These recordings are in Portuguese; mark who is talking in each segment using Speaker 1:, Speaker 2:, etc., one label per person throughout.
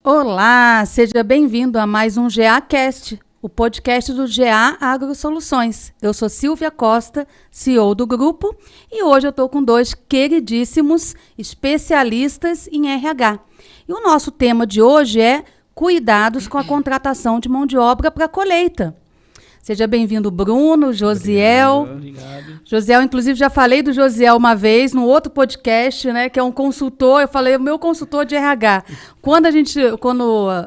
Speaker 1: Olá, seja bem-vindo a mais um GAcast, o podcast do GA AgroSoluções. Eu sou Silvia Costa, CEO do grupo, e hoje eu estou com dois queridíssimos especialistas em RH. E o nosso tema de hoje é cuidados com a contratação de mão de obra para a colheita. Seja bem-vindo, Bruno, Josiel.
Speaker 2: Obrigado.
Speaker 1: Josiel, inclusive, já falei do Josiel uma vez, no outro podcast, né, que é um consultor. Eu falei, o meu consultor de RH. Quando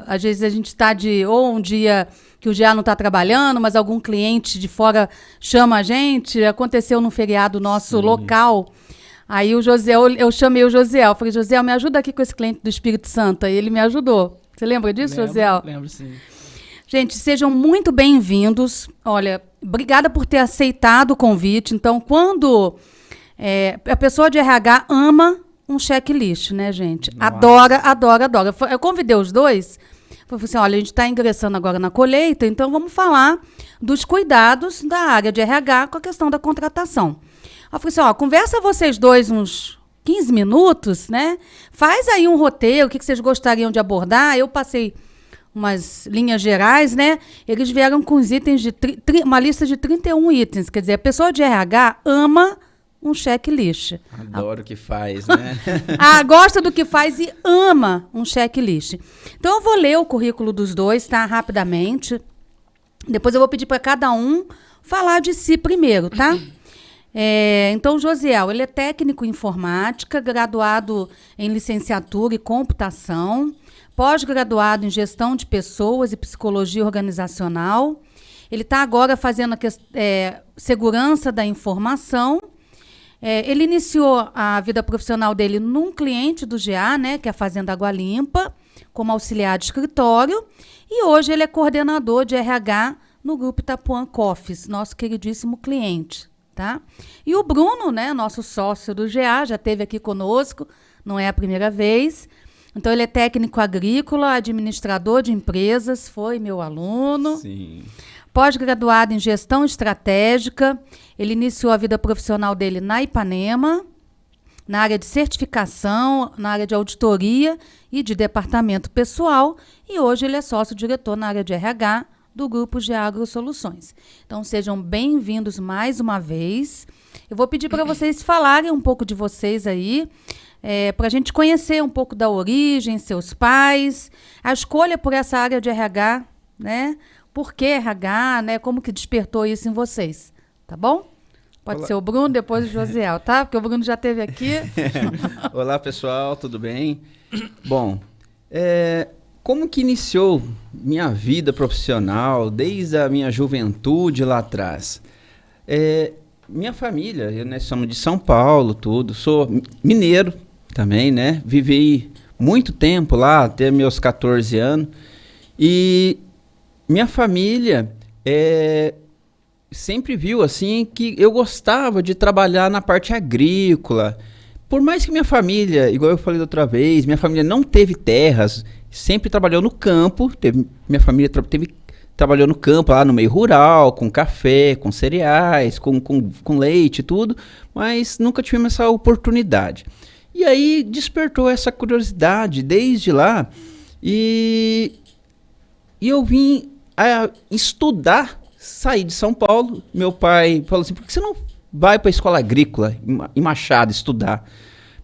Speaker 1: às vezes a gente está ou um dia que o GA não está trabalhando, mas algum cliente de fora chama a gente, aconteceu num feriado nosso local. Aí o Josiel, eu chamei o Josiel, falei, Josiel, me ajuda aqui com esse cliente do Espírito Santo. Aí ele me ajudou. Você lembra disso, Josiel?
Speaker 2: Lembro, sim.
Speaker 1: Gente, sejam muito bem-vindos. Olha, obrigada por ter aceitado o convite. Então, quando a pessoa de RH ama um checklist, né, gente?
Speaker 2: Nossa.
Speaker 1: Adora. Eu convidei os dois. Falei assim, olha, a gente está ingressando agora na colheita, então vamos falar dos cuidados da área de RH com a questão da contratação. Eu falei assim, conversa vocês dois uns 15 minutos, né? Faz aí um roteiro, o que vocês gostariam de abordar. Eu passei umas linhas gerais, né? Eles vieram com os itens de uma lista de 31 itens. Quer dizer, a pessoa de RH ama um checklist.
Speaker 2: Adoro o que faz, né?
Speaker 1: Gosta do que faz e ama um checklist. Então, eu vou ler o currículo dos dois, tá? Rapidamente. Depois eu vou pedir para cada um falar de si primeiro, tá? Então, o Josiel, ele é técnico em informática, graduado em licenciatura e computação, pós-graduado em gestão de pessoas e psicologia organizacional. Ele está agora fazendo segurança da informação. Ele iniciou a vida profissional dele num cliente do GA, né, que é a Fazenda Água Limpa, como auxiliar de escritório. E hoje ele é coordenador de RH no Grupo Itapuã Coffees, nosso queridíssimo cliente. Tá? E o Bruno, né, nosso sócio do GA, já esteve aqui conosco, não é a primeira vez. Então, ele é técnico agrícola, administrador de empresas, foi meu aluno.
Speaker 2: Sim.
Speaker 1: Pós-graduado em gestão estratégica. Ele iniciou a vida profissional dele na Ipanema, na área de certificação, na área de auditoria e de departamento pessoal. E hoje ele é sócio-diretor na área de RH do Grupo GA AgroSoluções. Então, sejam bem-vindos mais uma vez. Eu vou pedir para vocês falarem um pouco de vocês aí, para a gente conhecer um pouco da origem, seus pais, a escolha por essa área de RH, né? Por que RH, né? Como que despertou isso em vocês, tá bom? Pode ser o Bruno, depois o Josiel, tá? Porque o Bruno já esteve aqui.
Speaker 2: Olá, pessoal, tudo bem? Bom, como que iniciou minha vida profissional desde a minha juventude lá atrás? Minha família, nós somos de São Paulo, tudo, sou mineiro também, né? Vivi muito tempo lá, até meus 14 anos. E minha família sempre viu assim que eu gostava de trabalhar na parte agrícola. Por mais que minha família, igual eu falei da outra vez, minha família não teve terras, sempre trabalhou no campo. Minha família trabalhou no campo, lá no meio rural, com café, com cereais, com leite e tudo, mas nunca tivemos essa oportunidade. E aí despertou essa curiosidade desde lá e eu vim a estudar, saí de São Paulo. Meu pai falou assim, por que você não vai para a escola agrícola em Machado estudar?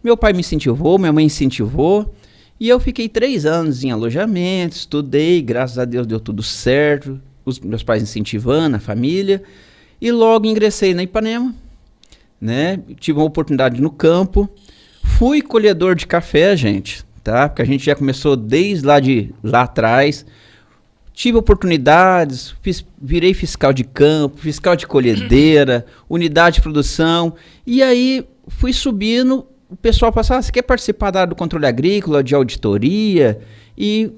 Speaker 2: Meu pai me incentivou, minha mãe incentivou. E eu fiquei 3 anos em alojamento, estudei, graças a Deus deu tudo certo, os meus pais incentivando, a família, e logo ingressei na Ipanema, né? Tive uma oportunidade no campo, fui colhedor de café, gente, tá? Porque a gente já começou desde lá atrás, tive oportunidades, virei fiscal de campo, fiscal de colhedeira, unidade de produção, e aí fui subindo. O pessoal passava, você quer participar da área do controle agrícola, de auditoria? E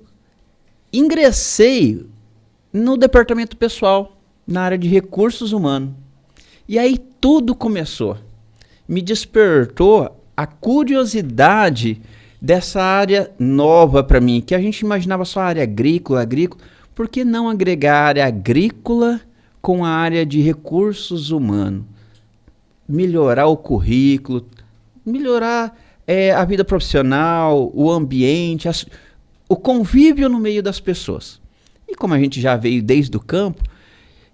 Speaker 2: ingressei no departamento pessoal, na área de recursos humanos. E aí tudo começou. Me despertou a curiosidade dessa área nova para mim, que a gente imaginava só a área agrícola. Por que não agregar a área agrícola com a área de recursos humanos? Melhorar o currículo, melhorar a vida profissional, o ambiente, o convívio no meio das pessoas. E como a gente já veio desde o campo,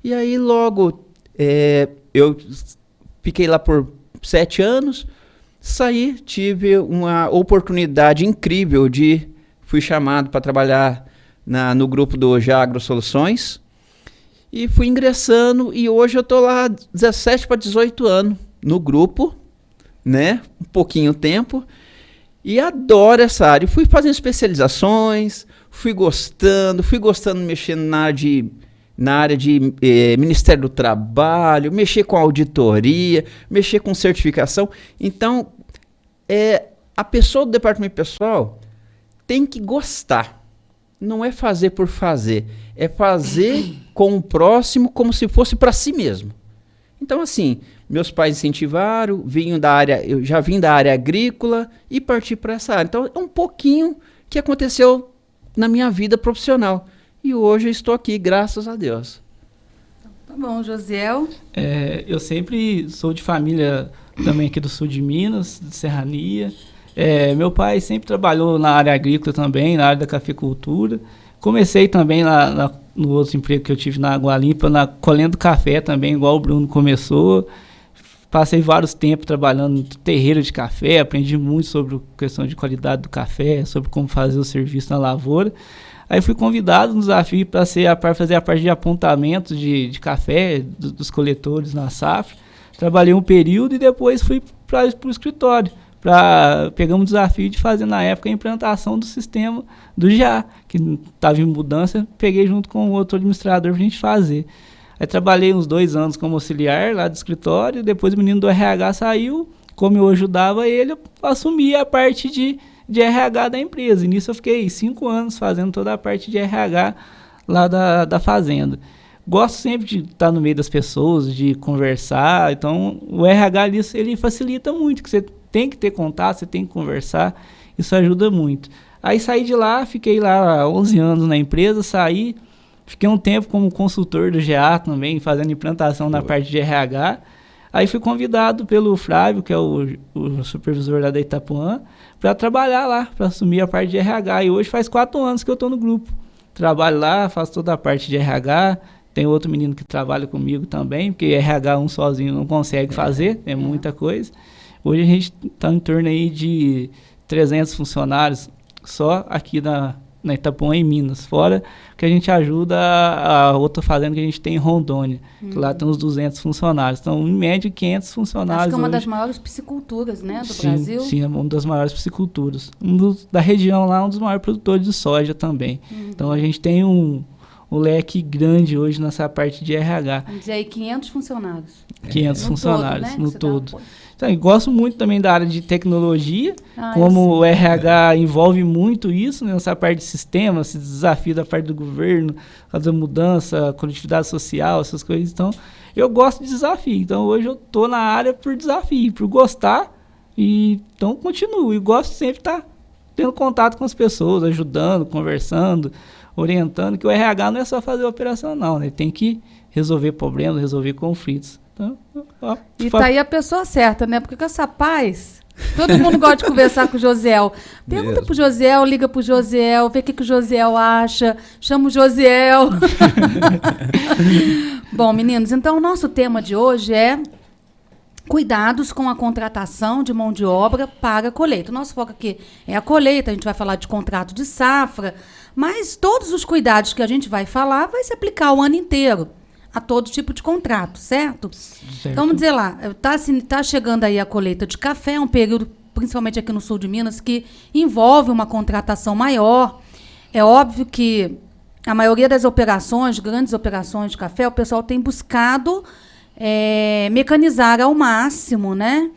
Speaker 2: e aí logo eu fiquei lá por 7 anos, saí, tive uma oportunidade incrível fui chamado para trabalhar no grupo do Jagro Soluções, e fui ingressando, e hoje eu estou lá 17 para 18 anos no grupo, né? Um pouquinho tempo, e adoro essa área. Fui fazendo especializações, fui gostando mexendo na área de Ministério do Trabalho, mexer com auditoria, mexer com certificação. Então, a pessoa do departamento pessoal tem que gostar. Não é fazer por fazer, é fazer com o próximo como se fosse para si mesmo. Então, assim, meus pais incentivaram, eu já vim da área agrícola e parti para essa área. Então, é um pouquinho que aconteceu na minha vida profissional. E hoje eu estou aqui, graças a Deus.
Speaker 1: Tá bom, Josiel.
Speaker 3: Eu sempre sou de família também aqui do sul de Minas, de Serrania. Meu pai sempre trabalhou na área agrícola também, na área da cafeicultura. Comecei também no outro emprego que eu tive na Água Limpa, colhendo café também, igual o Bruno começou. Passei vários tempos trabalhando no terreiro de café, aprendi muito sobre a questão de qualidade do café, sobre como fazer o serviço na lavoura. Aí fui convidado no desafio para fazer a parte de apontamento de café dos coletores na safra. Trabalhei um período e depois fui para o escritório. Pegamos o desafio de fazer na época a implantação do sistema do GA, que estava em mudança, peguei junto com o outro administrador para a gente fazer. Aí trabalhei uns 2 anos como auxiliar lá do escritório, depois o menino do RH saiu, como eu ajudava ele, eu assumi a parte de RH da empresa. E nisso eu fiquei 5 anos fazendo toda a parte de RH lá da fazenda. Gosto sempre de estar no meio das pessoas, de conversar, então o RH ele facilita muito, que você tem que ter contato, você tem que conversar, isso ajuda muito. Aí saí de lá, fiquei lá 11 anos na empresa, saí, fiquei um tempo como consultor do GA também, fazendo implantação na parte de RH. Aí fui convidado pelo Flávio, que é o supervisor lá da Itapuã, para trabalhar lá, para assumir a parte de RH. E hoje faz 4 anos que eu estou no grupo. Trabalho lá, faço toda a parte de RH. Tem outro menino que trabalha comigo também, porque RH um sozinho não consegue fazer, é muita coisa. Hoje a gente está em torno aí de 300 funcionários só aqui na Itapuã, em Minas. Fora que a gente ajuda a outra fazenda que a gente tem em Rondônia. Que lá tem uns 200 funcionários. Então, em média, 500 funcionários.
Speaker 1: Acho que é uma
Speaker 3: hoje.
Speaker 1: Das maiores pisciculturas, né, do Brasil.
Speaker 3: Sim, é uma das maiores pisciculturas. Da região lá, um dos maiores produtores de soja também. Então, a gente tem um leque grande hoje nessa parte de RH.
Speaker 1: Vamos dizer aí 500 funcionários.
Speaker 3: 500 funcionários
Speaker 1: todo, né,
Speaker 3: no todo. Então, gosto muito também da área de tecnologia, como o
Speaker 1: RH
Speaker 3: RH envolve muito isso, né, nessa parte de sistema, esse desafio da parte do governo, fazer mudança, coletividade social, essas coisas. Então, eu gosto de desafio. Então, hoje eu estou na área por desafio, por gostar, e então continuo. E gosto sempre de estar tendo contato com as pessoas, ajudando, conversando, orientando, que o RH não é só fazer operacional, né? Tem que resolver problemas, resolver conflitos. Então,
Speaker 1: e tá aí a pessoa certa, né? Porque com essa paz, todo mundo gosta de conversar com o Josiel. Pergunta pro Josiel, liga pro Josiel, vê o que o Josiel acha, chama o Josiel. Bom, meninos, então o nosso tema de hoje é cuidados com a contratação de mão de obra para a colheita. O nosso foco aqui é a colheita, a gente vai falar de contrato de safra, mas todos os cuidados que a gente vai falar vai se aplicar o ano inteiro a todo tipo de contrato, certo? Então, vamos dizer lá, tá chegando aí a colheita de café, um período, principalmente aqui no sul de Minas, que envolve uma contratação maior. É óbvio que a maioria das operações, grandes operações de café, o pessoal tem buscado mecanizar ao máximo, né?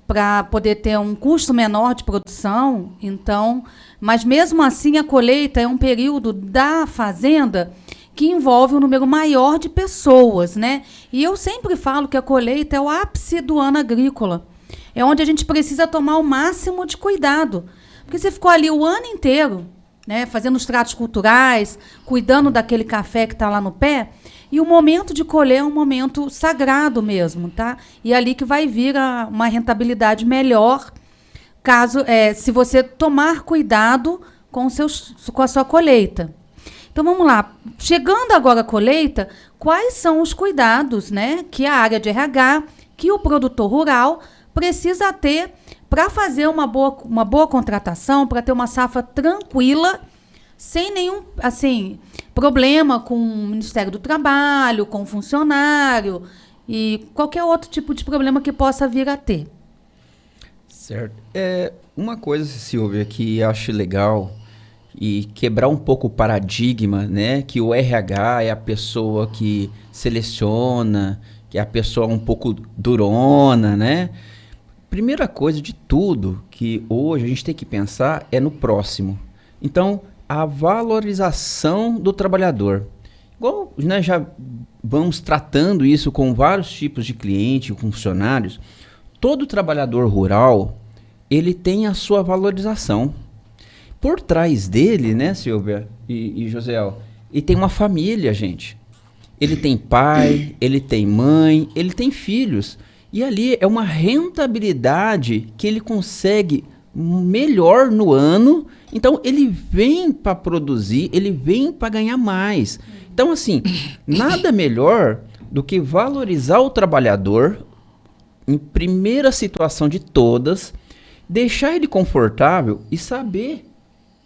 Speaker 1: Para poder ter um custo menor de produção. Então, mas mesmo assim a colheita é um período da fazenda que envolve um número maior de pessoas, né? E eu sempre falo que a colheita é o ápice do ano agrícola. É onde a gente precisa tomar o máximo de cuidado. Porque você ficou ali o ano inteiro, né, fazendo os tratos culturais, cuidando daquele café que está lá no pé, e o momento de colher é um momento sagrado mesmo, tá? E é ali que vai vir uma rentabilidade melhor, se você tomar cuidado com a sua colheita. Então, vamos lá. Chegando agora à colheita, quais são os cuidados, né, que a área de RH, que o produtor rural precisa ter para fazer uma boa contratação, para ter uma safra tranquila, sem nenhum, assim, problema com o Ministério do Trabalho, com o funcionário e qualquer outro tipo de problema que possa vir a ter.
Speaker 2: Certo. Uma coisa, Silvia, que eu acho legal e quebrar um pouco o paradigma, né? Que o RH é a pessoa que seleciona, que é a pessoa um pouco durona, né? Primeira coisa de tudo que hoje a gente tem que pensar é no próximo. Então, a valorização do trabalhador. Igual, né, já vamos tratando isso com vários tipos de clientes, com funcionários. Todo trabalhador rural, ele tem a sua valorização. Por trás dele, né, Silvia e Josiel, ele tem uma família, gente. Ele tem pai, ele tem mãe, ele tem filhos. E ali é uma rentabilidade que ele consegue melhor no ano. Então, ele vem para produzir, ele vem para ganhar mais. Então, assim, nada melhor do que valorizar o trabalhador em primeira situação de todas, deixar ele confortável e saber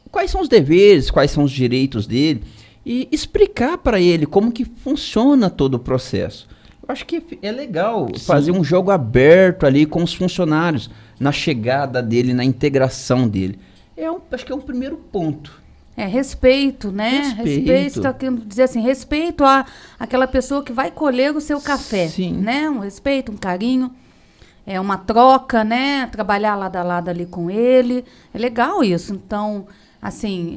Speaker 2: quais são os deveres, quais são os direitos dele e explicar para ele como que funciona todo o processo. Eu acho que é legal fazer um jogo aberto ali com os funcionários, na chegada dele, na integração dele. Acho que é um primeiro ponto.
Speaker 1: Respeito, né? Respeito, tá querendo dizer assim, respeito àquela pessoa que vai colher o seu café.
Speaker 2: Sim.
Speaker 1: Né? Um respeito, um carinho. É uma troca, né? Trabalhar lado a lado ali com ele. É legal isso. Então, assim,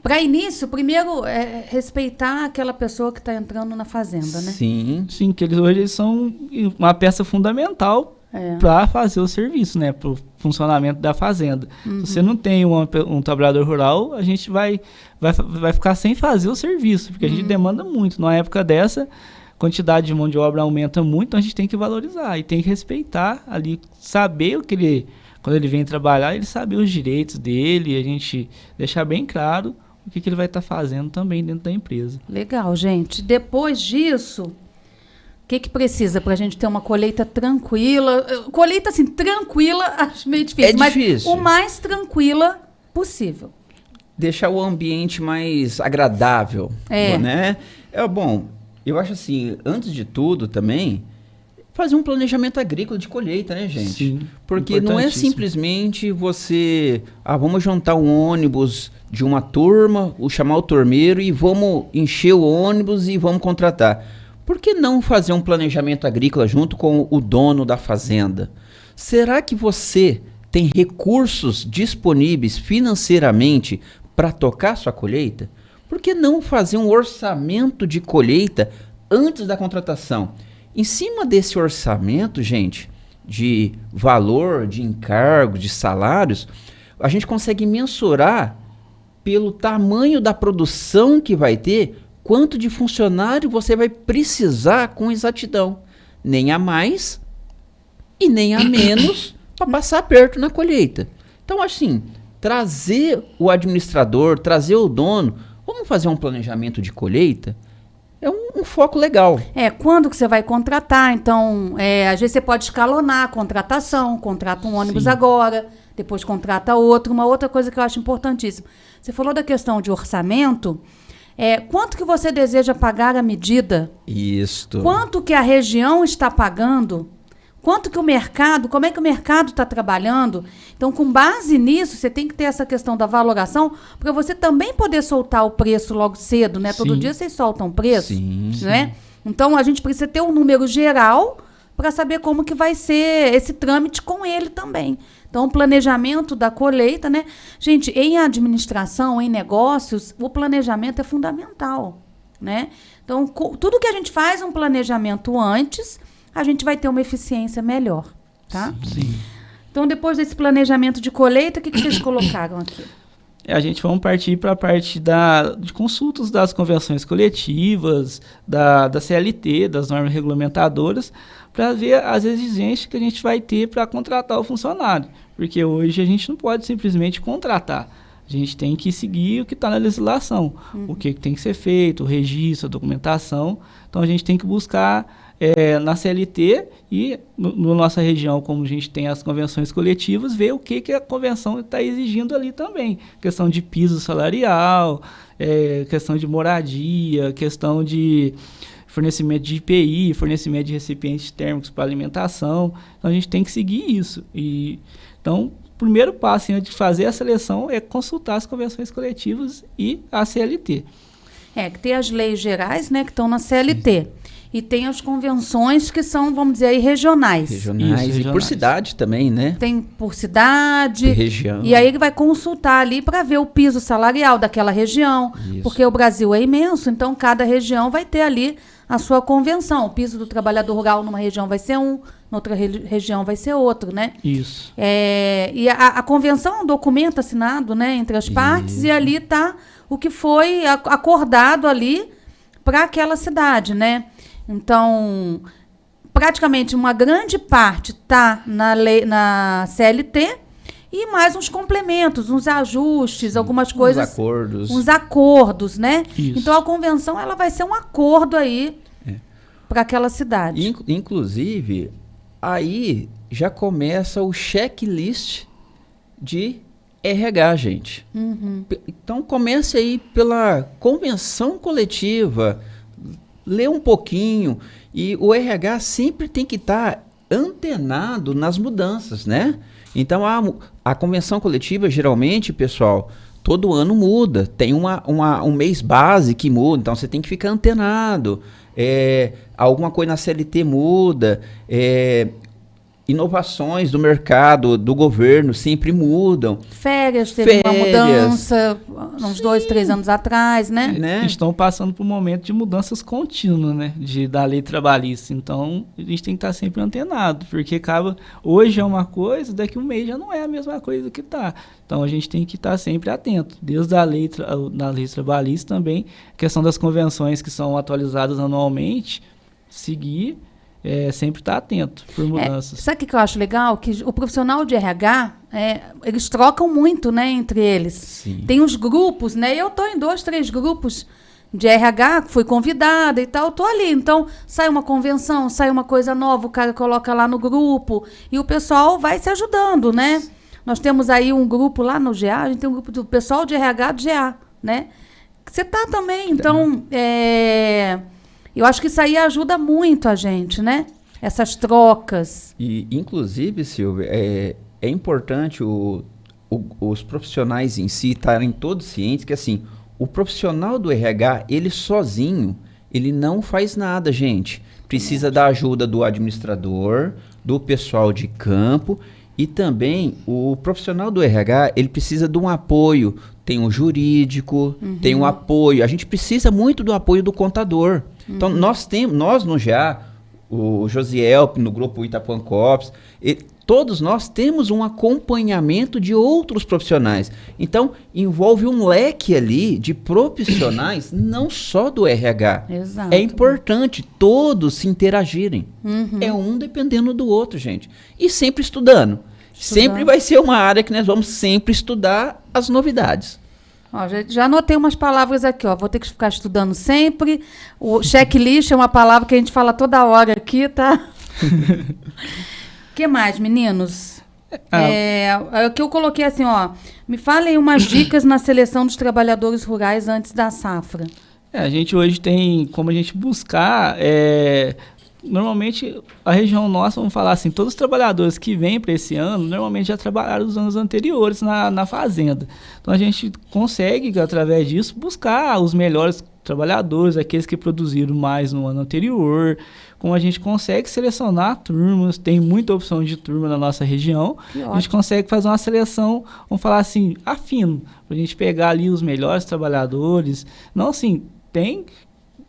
Speaker 1: para início, primeiro, respeitar aquela pessoa que está entrando na fazenda, né?
Speaker 2: Sim.
Speaker 3: Sim, que eles são uma peça fundamental para fazer o serviço, né? Para o funcionamento da fazenda. Se você não tem um trabalhador rural, a gente vai ficar sem fazer o serviço, porque a gente demanda muito. Numa época dessa, quantidade de mão de obra aumenta muito, então a gente tem que valorizar e tem que respeitar ali, saber o que ele, quando ele vem trabalhar, ele saber os direitos dele, a gente deixar bem claro o que ele vai estar fazendo também dentro da empresa.
Speaker 1: Legal, gente. Depois disso, o que precisa para a gente ter uma colheita tranquila? Colheita, assim, tranquila, acho meio difícil. Mas
Speaker 2: difícil.
Speaker 1: O mais tranquila possível.
Speaker 2: Deixar o ambiente mais agradável, né? Bom, eu acho assim, antes de tudo também, fazer um planejamento agrícola de colheita, né, gente?
Speaker 3: Sim,
Speaker 2: porque não é simplesmente você, vamos juntar um ônibus de uma turma, chamar o torneiro e vamos encher o ônibus e vamos contratar. Por que não fazer um planejamento agrícola junto com o dono da fazenda? Será que você tem recursos disponíveis financeiramente para tocar sua colheita? Por que não fazer um orçamento de colheita antes da contratação? Em cima desse orçamento, gente, de valor, de encargos, de salários, a gente consegue mensurar pelo tamanho da produção que vai ter, quanto de funcionário você vai precisar com exatidão. Nem a mais e nem a menos para passar aperto na colheita. Então, assim, trazer o administrador, trazer o dono, vamos fazer um planejamento de colheita? É um foco legal.
Speaker 1: Quando que você vai contratar? Então, às vezes você pode escalonar a contratação, contrata um ônibus agora, depois contrata outro. Uma outra coisa que eu acho importantíssima. Você falou da questão de orçamento. Quanto que você deseja pagar à medida?
Speaker 2: Isto.
Speaker 1: Quanto que a região está pagando? Quanto que o mercado, como é que o mercado está trabalhando? Então, com base nisso, você tem que ter essa questão da valoração, para você também poder soltar o preço logo cedo, né?
Speaker 3: Sim.
Speaker 1: Todo dia vocês soltam o preço,
Speaker 2: Sim,
Speaker 1: né? Então, a gente precisa ter um número geral para saber como que vai ser esse trâmite com ele também. Então, o planejamento da colheita, né? Gente, em administração, em negócios, o planejamento é fundamental, né? Então, tudo que a gente faz um planejamento antes, a gente vai ter uma eficiência melhor, tá?
Speaker 3: Sim.
Speaker 1: Então, depois desse planejamento de colheita, o que vocês colocaram aqui?
Speaker 3: A gente vamos partir para a parte de consultas das convenções coletivas, da CLT, das normas regulamentadoras, para ver as exigências que a gente vai ter para contratar o funcionário. Porque hoje a gente não pode simplesmente contratar. A gente tem que seguir o que está na legislação, o que tem que ser feito, o registro, a documentação. Então, a gente tem que buscar na CLT e na nossa região, como a gente tem as convenções coletivas, ver o que a convenção está exigindo ali também. Questão de piso salarial, questão de moradia, questão de fornecimento de IPI, fornecimento de recipientes térmicos para alimentação. Então, a gente tem que seguir isso. Então, o primeiro passo antes de fazer a seleção é consultar as convenções coletivas e a CLT.
Speaker 1: Que tem as leis gerais, né, que estão na CLT. E tem as convenções que são, vamos dizer aí, regionais.
Speaker 2: Regionais. E por cidade também, né?
Speaker 1: Tem por cidade.
Speaker 2: Região.
Speaker 1: E aí ele vai consultar ali para ver o piso salarial daquela região.
Speaker 2: Isso.
Speaker 1: Porque o Brasil é imenso, então cada região vai ter ali a sua convenção. O piso do trabalhador rural numa região vai ser um, na outra região vai ser outro, né?
Speaker 3: Isso.
Speaker 1: E a convenção é um documento assinado, né, entre as partes, e ali está o que foi acordado ali para aquela cidade, né? Então, praticamente uma grande parte está na CLT e mais uns complementos, uns ajustes, algumas coisas. Uns acordos, né?
Speaker 3: Isso.
Speaker 1: Então, a convenção ela vai ser um acordo aí para aquela cidade.
Speaker 2: Inclusive, aí já começa o checklist de RH, gente. Então, comece aí pela convenção coletiva, lê um pouquinho, e o RH sempre tem que estar antenado nas mudanças, né? Então, a convenção coletiva, geralmente, pessoal, todo ano muda. Tem um mês base que muda, então você tem que ficar antenado. Alguma coisa na CLT muda. Inovações do mercado, do governo, sempre mudam.
Speaker 1: Férias, teve uma mudança uns 2, 3 anos atrás, né?
Speaker 3: Estão passando por um momento de mudanças contínuas, né? Da lei trabalhista. Então, a gente tem que estar sempre antenado, porque hoje é uma coisa, daqui a um mês já não é a mesma coisa que está. Então, a gente tem que estar sempre atento. Desde a lei, na lei trabalhista também, a questão das convenções que são atualizadas anualmente, seguir... sempre estar atento por mudanças.
Speaker 1: Sabe o que eu acho legal? Que o profissional de RH, eles trocam muito, né, entre eles.
Speaker 2: Sim.
Speaker 1: Tem os grupos, né? Eu estou em 2, 3 grupos de RH, fui convidada e tal, estou ali. Então, sai uma convenção, sai uma coisa nova, o cara coloca lá no grupo e o pessoal vai se ajudando, né? Nós temos aí um grupo lá no GA, a gente tem um grupo do pessoal de RH do GA, né? Você está também, então... Eu acho que isso aí ajuda muito a gente, né? Essas trocas.
Speaker 2: E, inclusive, Silvia, é importante os profissionais em si estarem todos cientes que, assim, o profissional do RH, ele sozinho, ele não faz nada, gente. Precisa da ajuda do administrador, do pessoal de campo, e também o profissional do RH, ele precisa de um apoio. Tem um jurídico, tem um apoio. A gente precisa muito do apoio do contador. Então, nós no GA, o Josiel, no grupo Itapuã Cops, todos nós temos um acompanhamento de outros profissionais. Então, envolve um leque ali de profissionais, não só do RH.
Speaker 1: Exato.
Speaker 2: É importante todos se interagirem. É um dependendo do outro, gente. E sempre estudando. Sempre vai ser uma área que nós vamos sempre estudar as novidades.
Speaker 1: Ó, já anotei umas palavras aqui, ó. Vou ter que ficar estudando sempre. O checklist é uma palavra que a gente fala toda hora aqui, tá? O que mais, meninos? O que eu coloquei assim, ó. Me falem umas dicas na seleção dos trabalhadores rurais antes da safra.
Speaker 3: A gente hoje tem como a gente buscar... Normalmente, a região nossa, vamos falar assim, todos os trabalhadores que vêm para esse ano, normalmente já trabalharam os anos anteriores na fazenda. Então, a gente consegue, através disso, buscar os melhores trabalhadores, aqueles que produziram mais no ano anterior. Como a gente consegue selecionar turmas, tem muita opção de turma na nossa região, a gente consegue fazer uma seleção, vamos falar assim, afino, para a gente pegar ali os melhores trabalhadores. Não assim,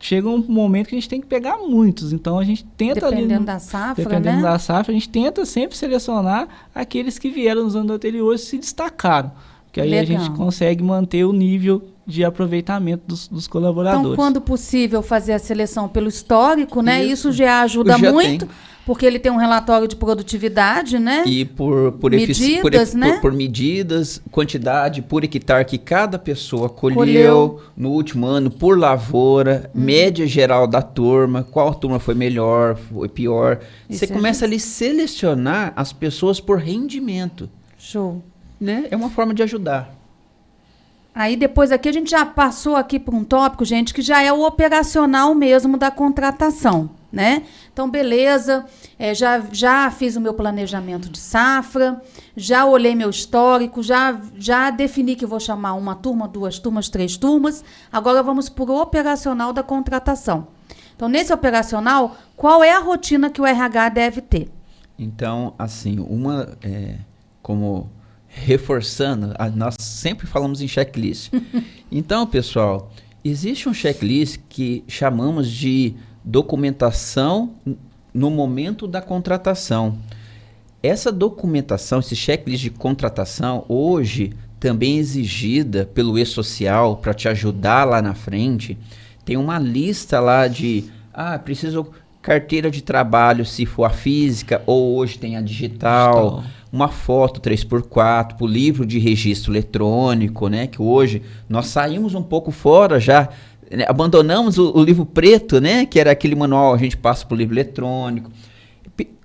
Speaker 3: chega um momento que a gente tem que pegar muitos, então a gente tenta
Speaker 1: dependendo da safra,
Speaker 3: dependendo da safra, a gente tenta sempre selecionar aqueles que vieram nos anos anteriores e se destacaram, que aí a gente consegue manter o nível de aproveitamento dos colaboradores.
Speaker 1: Então, quando possível, fazer a seleção pelo histórico, né? Isso já ajuda
Speaker 2: Já
Speaker 1: muito,
Speaker 2: tem.
Speaker 1: porque ele tem um relatório de produtividade, né?
Speaker 2: E por
Speaker 1: Medidas, né?
Speaker 2: por medidas, quantidade por hectare que cada pessoa colheu no último ano, por lavoura, média geral da turma, qual turma foi melhor, foi pior.
Speaker 1: Isso
Speaker 2: Você
Speaker 1: é
Speaker 2: começa ali a selecionar as pessoas por rendimento,
Speaker 1: Show.
Speaker 2: né? É uma forma de ajudar.
Speaker 1: Aí depois aqui a gente já passou aqui por um tópico, gente, que já é o operacional mesmo da contratação, né? Então, beleza, já fiz o meu planejamento de safra, já olhei meu histórico, já defini que vou chamar uma turma, 2 turmas, 3 turmas. Agora vamos para o operacional da contratação. Então, nesse operacional, qual é a rotina que o RH deve ter?
Speaker 2: Então, assim, como reforçando, nós sempre falamos em checklist. Então, pessoal, existe um checklist que chamamos de documentação no momento da contratação. Essa documentação, esse checklist de contratação, hoje também exigida pelo E-Social para te ajudar lá na frente. Tem uma lista lá de, preciso carteira de trabalho, se for a física, ou hoje tem a digital, uma foto 3x4, pro livro de registro eletrônico, né? Que hoje nós saímos um pouco fora já, né? Abandonamos o livro preto, né? Que era aquele manual, a gente passa pro livro eletrônico.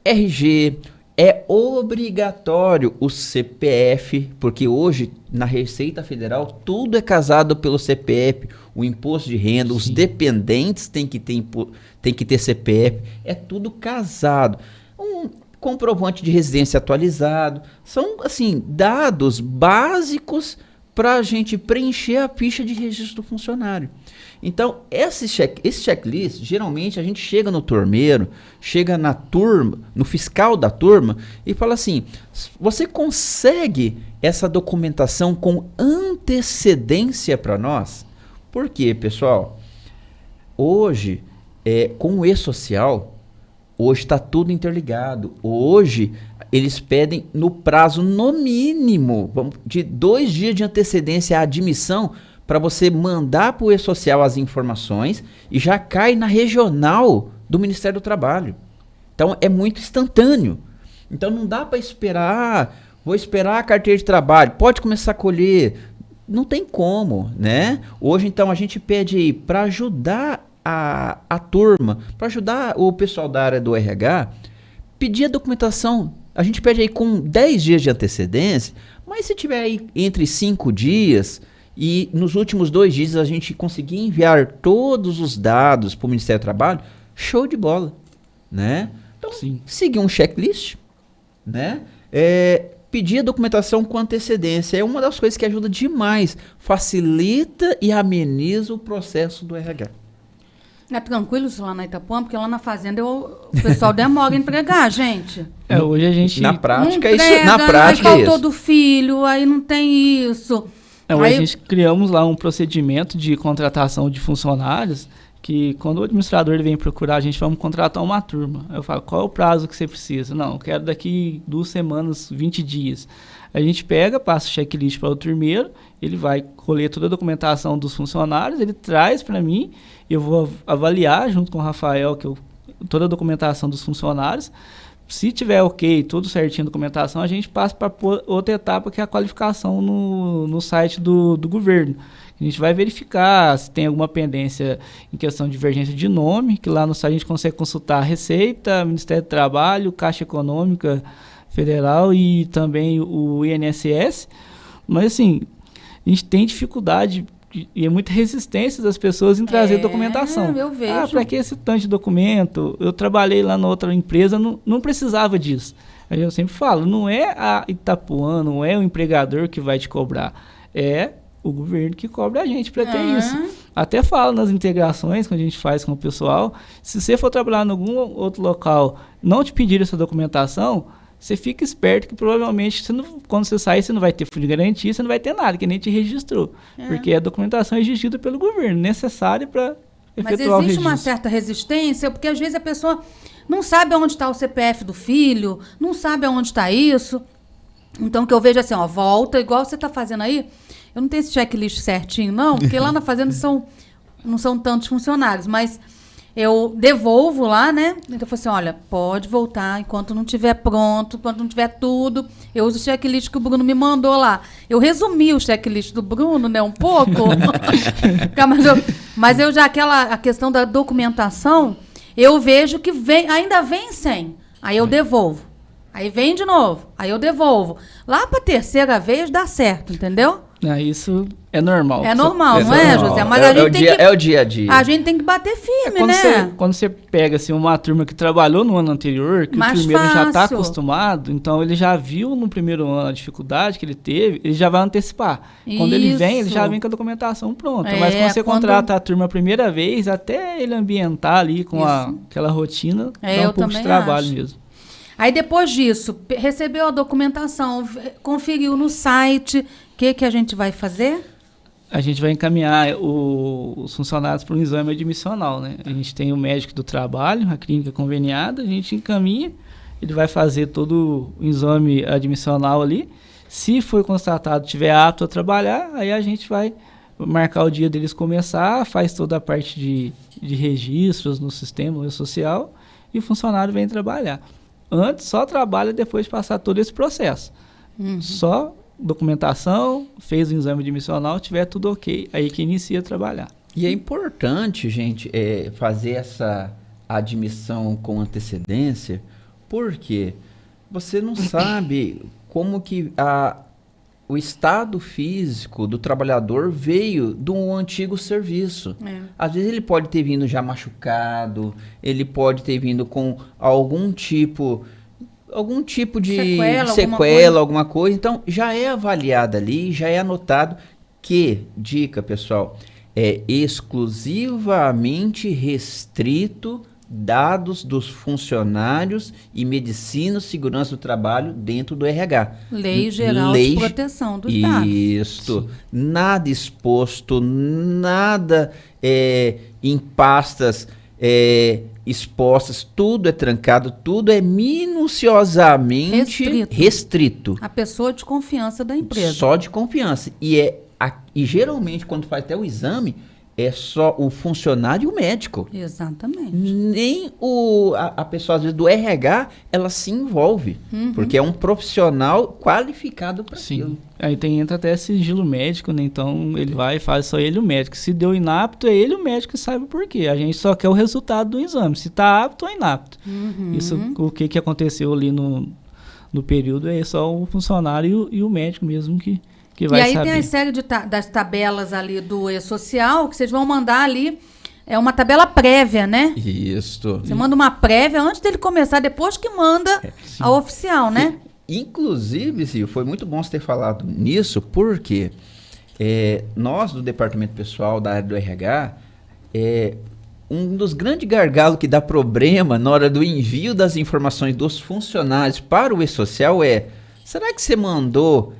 Speaker 2: RG, é obrigatório o CPF, porque hoje na Receita Federal tudo é casado pelo CPF, o imposto de renda, os dependentes têm que ter CPF, é tudo casado. Um comprovante de residência atualizado, são assim dados básicos para a gente preencher a ficha de registro do funcionário. Então, esse checklist, geralmente a gente chega no turmeiro, chega na turma, no fiscal da turma e fala assim, você consegue essa documentação com antecedência para nós? Por quê, pessoal? Hoje, com o E-Social, hoje está tudo interligado. Hoje, eles pedem no prazo, no mínimo, de 2 dias de antecedência à admissão, para você mandar para o E-Social as informações e já cai na regional do Ministério do Trabalho. Então, é muito instantâneo. Então, não dá para esperar, vou esperar a carteira de trabalho, pode começar a colher. Não tem como, né? Hoje, então, a gente pede aí para ajudar a turma, para ajudar o pessoal da área do RH, pedir a documentação. A gente pede aí com 10 dias de antecedência, mas se tiver aí entre 5 dias... E nos últimos 2 dias a gente conseguir enviar todos os dados para o Ministério do Trabalho, show de bola, né? Então, seguir um checklist, né? Pedir a documentação com antecedência é uma das coisas que ajuda demais, facilita e ameniza o processo do RH.
Speaker 1: É tranquilo isso lá na Itapuã, porque lá na fazenda o pessoal demora a entregar, gente.
Speaker 3: Hoje a gente...
Speaker 2: Na prática,
Speaker 1: aí faltou do filho, aí não tem isso...
Speaker 3: A gente criamos lá um procedimento de contratação de funcionários que quando o administrador vem procurar a gente, vamos contratar uma turma. Eu falo, qual é o prazo que você precisa? Não, eu quero daqui 2 semanas, 20 dias. A gente pega, passa o checklist para o turmeiro, ele vai colher toda a documentação dos funcionários, ele traz para mim, eu vou avaliar junto com o Rafael toda a documentação dos funcionários. Se tiver ok, tudo certinho a documentação, a gente passa para outra etapa, que é a qualificação no site do governo. A gente vai verificar se tem alguma pendência em questão de divergência de nome, que lá no site a gente consegue consultar a Receita, Ministério do Trabalho, Caixa Econômica Federal e também o INSS. Mas assim, a gente tem dificuldade e é muita resistência das pessoas em trazer documentação.
Speaker 1: Eu vejo.
Speaker 3: Para que esse tanto de documento? Eu trabalhei lá na outra empresa, não precisava disso. Aí eu sempre falo, não é a Itapuã, não é o empregador que vai te cobrar, é o governo que cobra a gente para ter isso. Até falo nas integrações que a gente faz com o pessoal, se você for trabalhar em algum outro local, não te pedir essa documentação, você fica esperto que provavelmente quando você sair, você não vai ter fundo de garantia, você não vai ter nada, que nem te registrou. Porque a documentação é exigida pelo governo, necessária para efetuar o registro.
Speaker 1: Mas existe uma certa resistência, porque às vezes a pessoa não sabe onde está o CPF do filho, não sabe onde está isso. Então, que eu vejo assim, volta, igual você está fazendo aí, Eu não tenho esse checklist certinho, não, porque lá na fazenda não são tantos funcionários, mas eu devolvo lá, né? Então eu falei assim, olha, pode voltar enquanto não tiver pronto, enquanto não tiver tudo. Eu uso o checklist que o Bruno me mandou lá. Eu resumi o checklist do Bruno, né, um pouco. mas eu já, a questão da documentação, eu vejo que ainda vem sem. Aí eu devolvo. Aí vem de novo. Aí eu devolvo. Lá pra terceira vez dá certo, entendeu?
Speaker 3: Isso é normal.
Speaker 1: É normal, não
Speaker 2: normal.
Speaker 1: é, José? Mas a gente tem que...
Speaker 2: É o dia a dia.
Speaker 1: A gente tem que bater firme,
Speaker 3: Quando você pega assim, uma turma que trabalhou no ano anterior, que
Speaker 1: Mais
Speaker 3: o primeiro já está
Speaker 1: fácil.
Speaker 3: acostumado, então ele já viu no primeiro ano a dificuldade que ele teve, ele já vai antecipar. Quando ele vem, ele já vem com a documentação pronta. Mas quando você contrata a turma a primeira vez, até ele ambientar ali com aquela rotina, dá um pouco de trabalho mesmo.
Speaker 1: Aí depois disso, recebeu a documentação, conferiu no site, o que a gente vai fazer?
Speaker 3: A gente vai encaminhar os funcionários para um exame admissional, né? A gente tem o médico do trabalho, a clínica conveniada, a gente encaminha, ele vai fazer todo o exame admissional ali. Se for constatado, tiver apto a trabalhar, aí a gente vai marcar o dia deles começar, faz toda a parte de registros no sistema social e o funcionário vem trabalhar. Antes, só trabalha depois de passar todo esse processo. Só documentação, fez o exame admissional, tiver tudo ok, aí que inicia a trabalhar.
Speaker 2: E é importante, gente, fazer essa admissão com antecedência, porque você não sabe como que o estado físico do trabalhador veio de um antigo serviço. Às vezes ele pode ter vindo já machucado, ele pode ter vindo com algum tipo de sequela, alguma coisa. Então, já é avaliado ali, já é anotado que, dica, pessoal, é exclusivamente restrito dados dos funcionários e medicina e segurança do trabalho dentro do RH.
Speaker 1: Lei Geral de Proteção dos Dados.
Speaker 2: Isso. Nada exposto, nada em pastas expostas, tudo é trancado, tudo é minuciosamente restrito.
Speaker 1: A pessoa de confiança da empresa.
Speaker 2: Só de confiança. E geralmente, quando faz até o exame, é só o funcionário e o médico.
Speaker 1: Exatamente.
Speaker 2: Nem a pessoa, às vezes, do RH, ela se envolve. Porque é um profissional qualificado para aquilo.
Speaker 3: Aí entra até sigilo médico, né? Então, ele vai e faz só ele e o médico. Se deu inapto, é ele e o médico que sabe por quê. A gente só quer o resultado do exame. Se está apto ou inapto. Isso, o que aconteceu ali no período, é só o funcionário e o médico mesmo que vai saber.
Speaker 1: E aí tem a série das tabelas ali do E-Social, que vocês vão mandar ali, é uma tabela prévia, né?
Speaker 2: Isso.
Speaker 1: Você manda uma prévia antes dele começar, depois que manda a oficial, né?
Speaker 2: Inclusive, Sil, foi muito bom você ter falado nisso, porque nós do departamento pessoal da área do RH, um dos grandes gargalos que dá problema na hora do envio das informações dos funcionários para o E-Social será que você mandou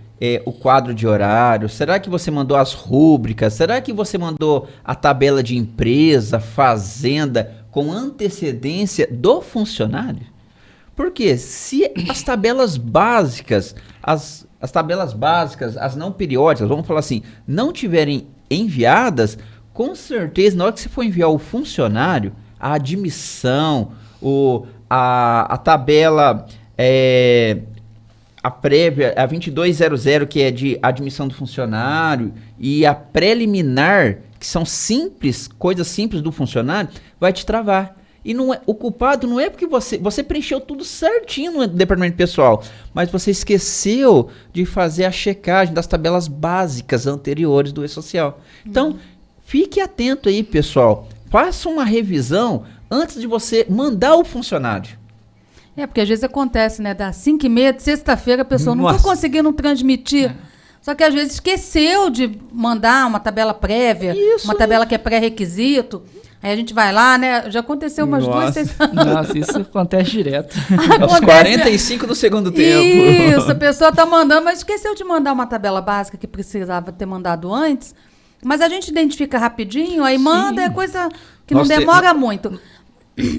Speaker 2: o quadro de horário? Será que você mandou as rúbricas? Será que você mandou a tabela de empresa, fazenda, com antecedência do funcionário? Porque se as tabelas básicas, as tabelas básicas, as não periódicas, vamos falar assim, não tiverem enviadas, com certeza, na hora que você for enviar o funcionário, a admissão, a tabela... a prévia, a 2200, que é de admissão do funcionário, e a preliminar, que são coisas simples do funcionário, vai te travar. E o culpado não é porque você preencheu tudo certinho no departamento pessoal, mas você esqueceu de fazer a checagem das tabelas básicas anteriores do E-Social. Então, fique atento aí, pessoal. Faça uma revisão antes de você mandar o funcionário.
Speaker 1: Porque às vezes acontece, né? Das 5h30 de sexta-feira, a pessoa não está conseguindo transmitir. Só que às vezes esqueceu de mandar uma tabela prévia, uma tabela que é pré-requisito. Aí a gente vai lá, né? Já aconteceu umas 2 sextas-feiras.
Speaker 3: Nossa, isso acontece direto.
Speaker 2: Aos 45 do segundo tempo.
Speaker 1: Isso, a pessoa está mandando, mas esqueceu de mandar uma tabela básica que precisava ter mandado antes. Mas a gente identifica rapidinho, aí manda, é coisa que não demora muito.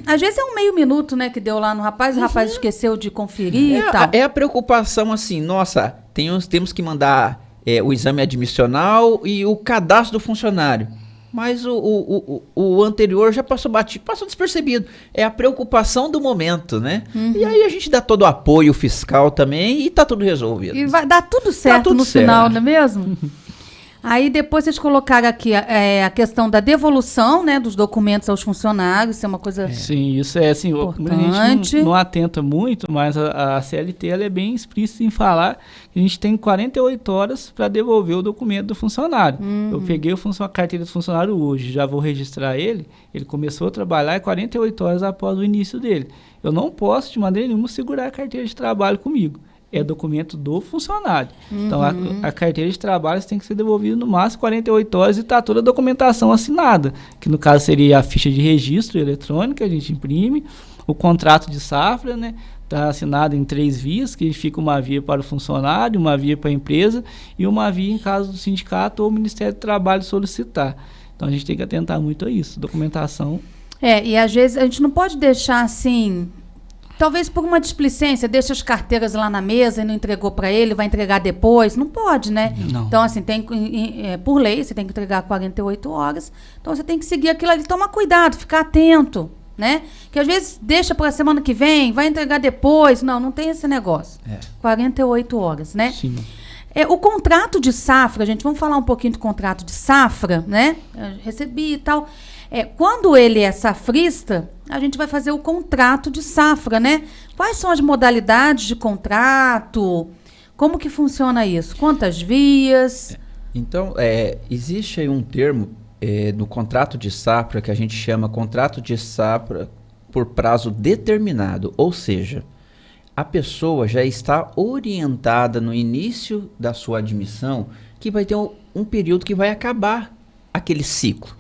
Speaker 1: Às vezes é um meio minuto, né, que deu lá no rapaz, o rapaz esqueceu de conferir e tal.
Speaker 2: É a preocupação assim, nossa, temos que mandar o exame admissional e o cadastro do funcionário. Mas o anterior já passou despercebido. É a preocupação do momento, né? E aí a gente dá todo o apoio fiscal também e tá tudo resolvido.
Speaker 1: E vai dar tudo certo
Speaker 2: tudo
Speaker 1: no
Speaker 2: certo.
Speaker 1: final, não é mesmo? Aí depois vocês colocaram aqui a questão da devolução, né, dos documentos aos funcionários, isso é uma coisa...
Speaker 3: Sim, isso é assim, a gente não atenta muito, mas a CLT ela é bem explícita em falar que a gente tem 48 horas para devolver o documento do funcionário. Eu peguei a carteira do funcionário hoje, já vou registrar ele começou a trabalhar 48 horas após o início dele. Eu não posso, de maneira nenhuma, segurar a carteira de trabalho comigo. É documento do funcionário. Então, a carteira de trabalho tem que ser devolvida no máximo 48 horas e está toda a documentação assinada, que no caso seria a ficha de registro eletrônica, a gente imprime, o contrato de safra, né? Está assinado em 3 vias, que fica uma via para o funcionário, uma via para a empresa e uma via em caso do sindicato ou o Ministério do Trabalho solicitar. Então, a gente tem que atentar muito a isso, documentação.
Speaker 1: E às vezes a gente não pode deixar assim... Talvez por uma displicência, deixa as carteiras lá na mesa e não entregou para ele, vai entregar depois. Não pode, né?
Speaker 3: Não.
Speaker 1: Então, assim, por lei, você tem que entregar 48 horas. Então, você tem que seguir aquilo ali. Toma cuidado, ficar atento, né? Que às vezes deixa para a semana que vem, vai entregar depois. Não tem esse negócio. 48 horas, né?
Speaker 3: Sim.
Speaker 1: O contrato de safra, gente, vamos falar um pouquinho do contrato de safra, né? Eu recebi e tal. Quando ele é safrista, a gente vai fazer o contrato de safra, né? Quais são as modalidades de contrato? Como que funciona isso? Quantas vias?
Speaker 2: Então, existe aí um termo no contrato de safra que a gente chama contrato de safra por prazo determinado. Ou seja, a pessoa já está orientada no início da sua admissão que vai ter um período que vai acabar aquele ciclo.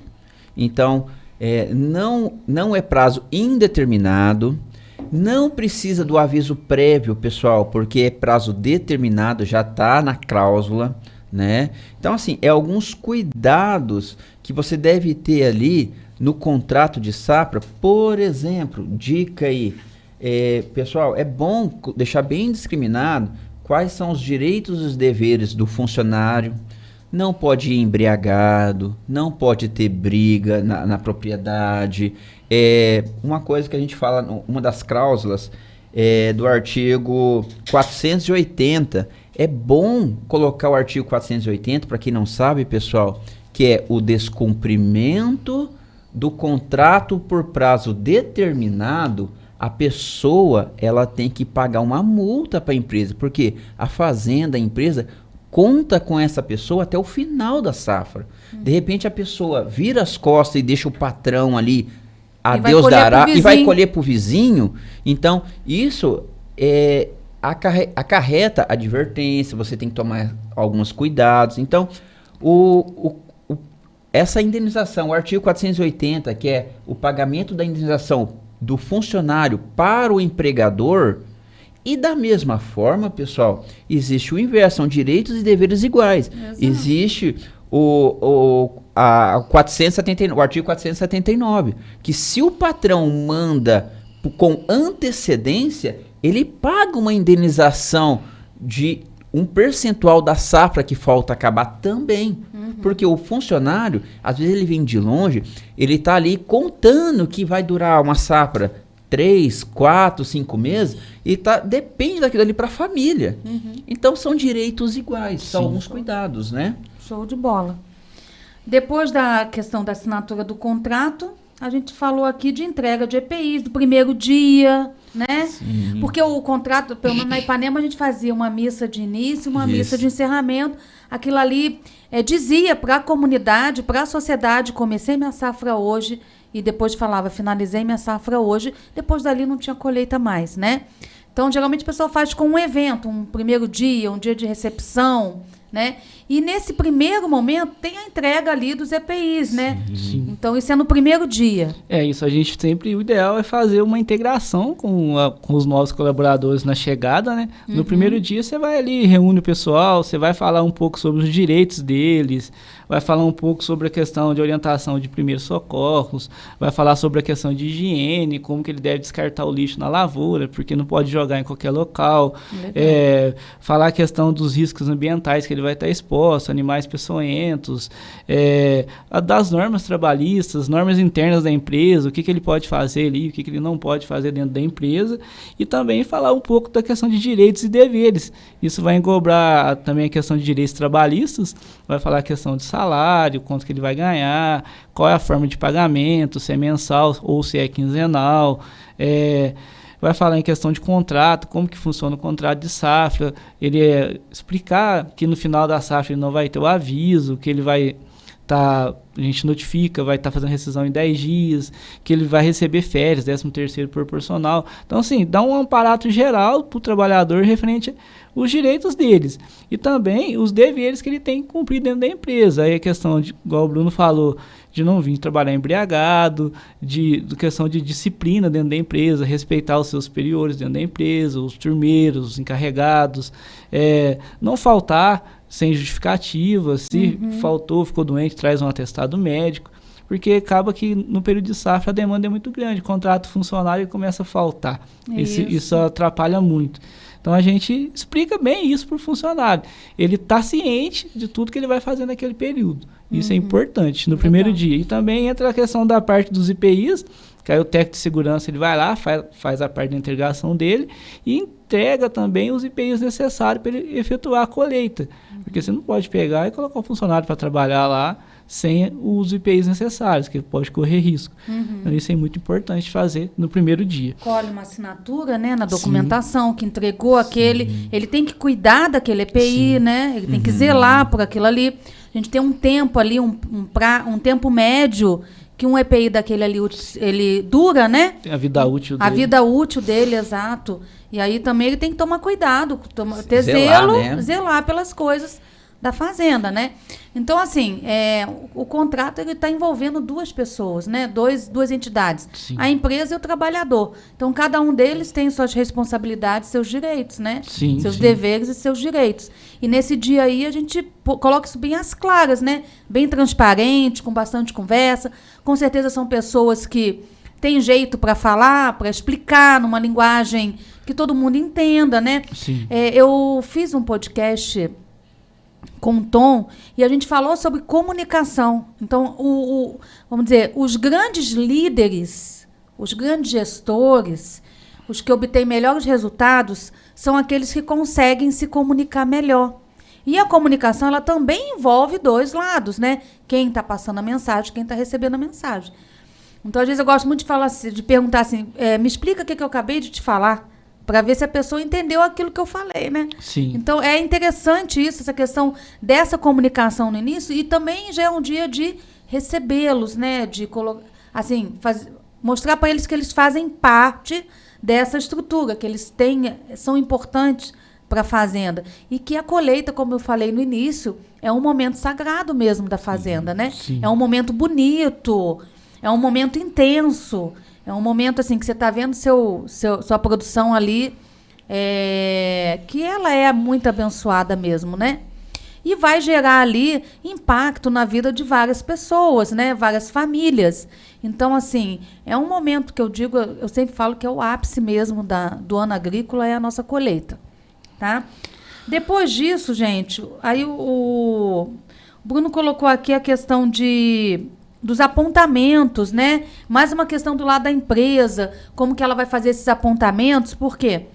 Speaker 2: Então, não é prazo indeterminado, não precisa do aviso prévio, pessoal, porque é prazo determinado, já está na cláusula, né? Então, assim, alguns cuidados que você deve ter ali no contrato de safra. Por exemplo, dica aí, pessoal, é bom deixar bem discriminado quais são os direitos e os deveres do funcionário. Não pode ir embriagado, não pode ter briga na propriedade. Uma coisa que a gente fala, uma das cláusulas do artigo 480, é bom colocar o artigo 480, para quem não sabe, pessoal, que é o descumprimento do contrato por prazo determinado. A pessoa ela tem que pagar uma multa para a empresa, porque a fazenda, a empresa... conta com essa pessoa até o final da safra. De repente a pessoa vira as costas e deixa o patrão ali, a Deus dará, e vai colher para o vizinho. Então, isso acarreta advertência, você tem que tomar alguns cuidados. Então, essa indenização, o artigo 480, que é o pagamento da indenização do funcionário para o empregador. E da mesma forma, pessoal, existe o inverso, são direitos e deveres iguais. Exato. Existe o artigo 479, que se o patrão manda com antecedência, ele paga uma indenização de um percentual da safra que falta acabar também. Porque o funcionário, às vezes ele vem de longe, ele está ali contando que vai durar uma safra 3, 4, 5 meses, e depende daquilo ali para a família. Então, são direitos iguais, são alguns cuidados, né?
Speaker 1: Show de bola. Depois da questão da assinatura do contrato, a gente falou aqui de entrega de EPIs, do primeiro dia, né? Sim. Porque o contrato, pelo menos na Ipanema, a gente fazia uma missa de início, uma missa de encerramento. Aquilo ali dizia para a comunidade, para a sociedade, comecei minha safra hoje, e depois falava, finalizei minha safra hoje, depois dali não tinha colheita mais, né? Então, geralmente o pessoal faz com um evento, um primeiro dia, um dia de recepção, né? E nesse primeiro momento tem a entrega ali dos EPIs, né? Sim. Então, isso é no primeiro dia.
Speaker 3: Isso, a gente sempre, o ideal é fazer uma integração com os novos colaboradores na chegada, né? No primeiro dia você vai ali, reúne o pessoal, você vai falar um pouco sobre os direitos deles, vai falar um pouco sobre a questão de orientação de primeiros socorros, vai falar sobre a questão de higiene, como que ele deve descartar o lixo na lavoura, porque não pode jogar em qualquer local, falar a questão dos riscos ambientais que ele vai estar exposto, animais peçonhentos, das normas trabalhistas, normas internas da empresa, o que ele pode fazer ali, o que ele não pode fazer dentro da empresa, e também falar um pouco da questão de direitos e deveres. Isso vai englobar também a questão de direitos trabalhistas, vai falar a questão de salário, quanto que ele vai ganhar, qual é a forma de pagamento, se é mensal ou se é quinzenal, vai falar em questão de contrato, como que funciona o contrato de safra, ele explicar que no final da safra ele não vai ter o aviso, que ele vai a gente notifica, vai estar fazendo rescisão em 10 dias, que ele vai receber férias, 13º proporcional. Então, assim, dá um aparato geral para o trabalhador referente aos direitos deles. E também os deveres que ele tem que cumprir dentro da empresa. Aí a questão, igual o Bruno falou, de não vir trabalhar embriagado, de questão de disciplina dentro da empresa, respeitar os seus superiores dentro da empresa, os turmeiros, os encarregados, não faltar sem justificativa, se faltou, ficou doente, traz um atestado médico, porque acaba que no período de safra a demanda é muito grande, o contrato funcionário começa a faltar, isso atrapalha muito. Então a gente explica bem isso para o funcionário, ele está ciente de tudo que ele vai fazer naquele período, isso é importante no primeiro dia. E também entra a questão da parte dos IPIs, que aí o técnico de segurança ele vai lá, faz a parte da integração dele e entrega também os IPIs necessários para ele efetuar a colheita. Porque você não pode pegar e colocar um funcionário para trabalhar lá sem os IPIs necessários, que pode correr risco. Então, isso é muito importante fazer no primeiro dia.
Speaker 1: Colhe uma assinatura, né, na documentação, que entregou aquele... Ele tem que cuidar daquele EPI, né? Ele tem que zelar por aquilo ali. A gente tem um tempo ali, um tempo médio que um EPI daquele ali, ele dura, né?
Speaker 3: Tem a vida útil dele.
Speaker 1: A vida útil dele, exato. E aí também ele tem que tomar cuidado, ter
Speaker 2: Zelar,
Speaker 1: zelo,
Speaker 2: né?
Speaker 1: zelar pelas coisas da fazenda, né? Então, assim, o contrato ele está envolvendo duas pessoas, né? Duas entidades.
Speaker 3: Sim.
Speaker 1: A empresa e o trabalhador. Então, cada um deles tem suas responsabilidades, seus direitos, né?
Speaker 3: Sim,
Speaker 1: seus deveres e seus direitos. E nesse dia aí a gente coloca isso bem às claras, né? Bem transparente, com bastante conversa. Com certeza são pessoas que têm jeito para falar, para explicar numa linguagem que todo mundo entenda, né?
Speaker 3: Sim.
Speaker 1: Eu fiz um podcast com o Tom, e a gente falou sobre comunicação. Então, vamos dizer, os grandes líderes, os grandes gestores, os que obtêm melhores resultados, são aqueles que conseguem se comunicar melhor. E a comunicação, ela também envolve dois lados, né? Quem está passando a mensagem, quem está recebendo a mensagem. Então, às vezes, eu gosto muito de falar assim, de perguntar assim, me explica o que eu acabei de te falar, para ver se a pessoa entendeu aquilo que eu falei, né?
Speaker 3: Sim.
Speaker 1: Então, é interessante isso, essa questão dessa comunicação no início, e também já é um dia de recebê-los, né? De assim, mostrar para eles que eles fazem parte dessa estrutura, que eles são importantes para a fazenda. E que a colheita, como eu falei no início, é um momento sagrado mesmo da fazenda, né?
Speaker 3: Sim.
Speaker 1: É um momento bonito, é um momento intenso. É um momento assim que você está vendo sua produção ali, que ela é muito abençoada mesmo, né? E vai gerar ali impacto na vida de várias pessoas, né? Várias famílias. Então, assim, é um momento que eu sempre falo que é o ápice mesmo do ano agrícola, é a nossa colheita, tá? Depois disso, gente, aí o Bruno colocou aqui a questão dos apontamentos, né? Mais uma questão do lado da empresa, como que ela vai fazer esses apontamentos, por quê?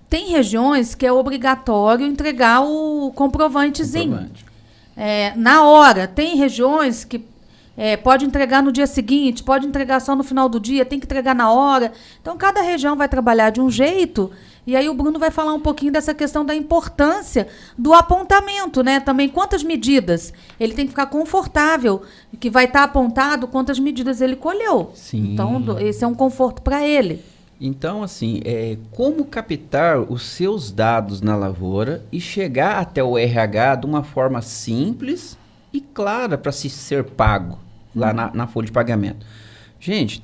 Speaker 1: Tem regiões que é obrigatório entregar o comprovantezinho. Na hora. Tem regiões que pode entregar no dia seguinte, pode entregar só no final do dia, tem que entregar na hora. Então, cada região vai trabalhar de um jeito. E aí o Bruno vai falar um pouquinho dessa questão da importância do apontamento, né? Também quantas medidas. Ele tem que ficar confortável, que vai estar apontado quantas medidas ele colheu.
Speaker 2: Sim.
Speaker 1: Então, esse é um conforto para ele.
Speaker 2: Então, assim, como captar os seus dados na lavoura e chegar até o RH de uma forma simples e clara para se ser pago. lá na folha de pagamento. Gente,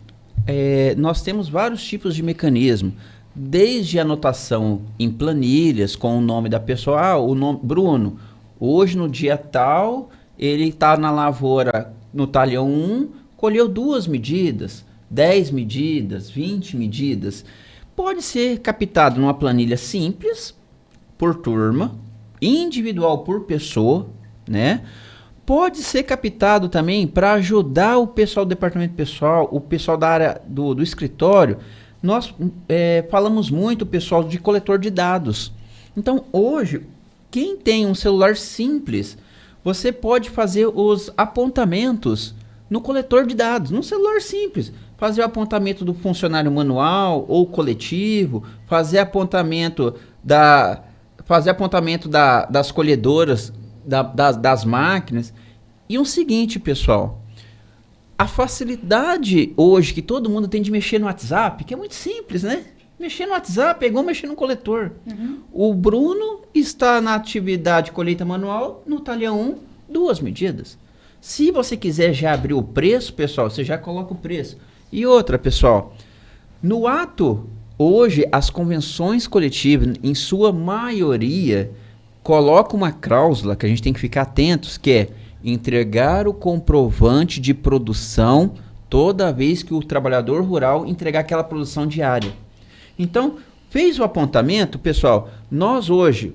Speaker 2: nós temos vários tipos de mecanismo, desde a anotação em planilhas com o nome da pessoa, o nome Bruno, hoje no dia tal, ele está na lavoura no talhão 1, colheu 2 medidas, 10 medidas, 20 medidas. Pode ser captado numa planilha simples, por turma, individual por pessoa, né? Pode ser captado também para ajudar o pessoal do departamento pessoal, o pessoal da área do escritório. Nós falamos muito, pessoal, de coletor de dados. Então, hoje, quem tem um celular simples, você pode fazer os apontamentos no coletor de dados, num celular simples. Fazer o apontamento do funcionário manual ou coletivo, fazer apontamento das colhedoras, das máquinas. E o seguinte, pessoal, a facilidade hoje que todo mundo tem de mexer no WhatsApp, que é muito simples, né? Mexer no WhatsApp é igual mexer no coletor. O Bruno está na atividade colheita manual, no talhão 1, 2 medidas. Se você quiser já abrir o preço, pessoal, você já coloca o preço. E outra, pessoal, no ato, hoje, as convenções coletivas, em sua maioria, colocam uma cláusula que a gente tem que ficar atentos, que é entregar o comprovante de produção toda vez que o trabalhador rural entregar aquela produção diária. Então, fez o apontamento, pessoal, nós hoje,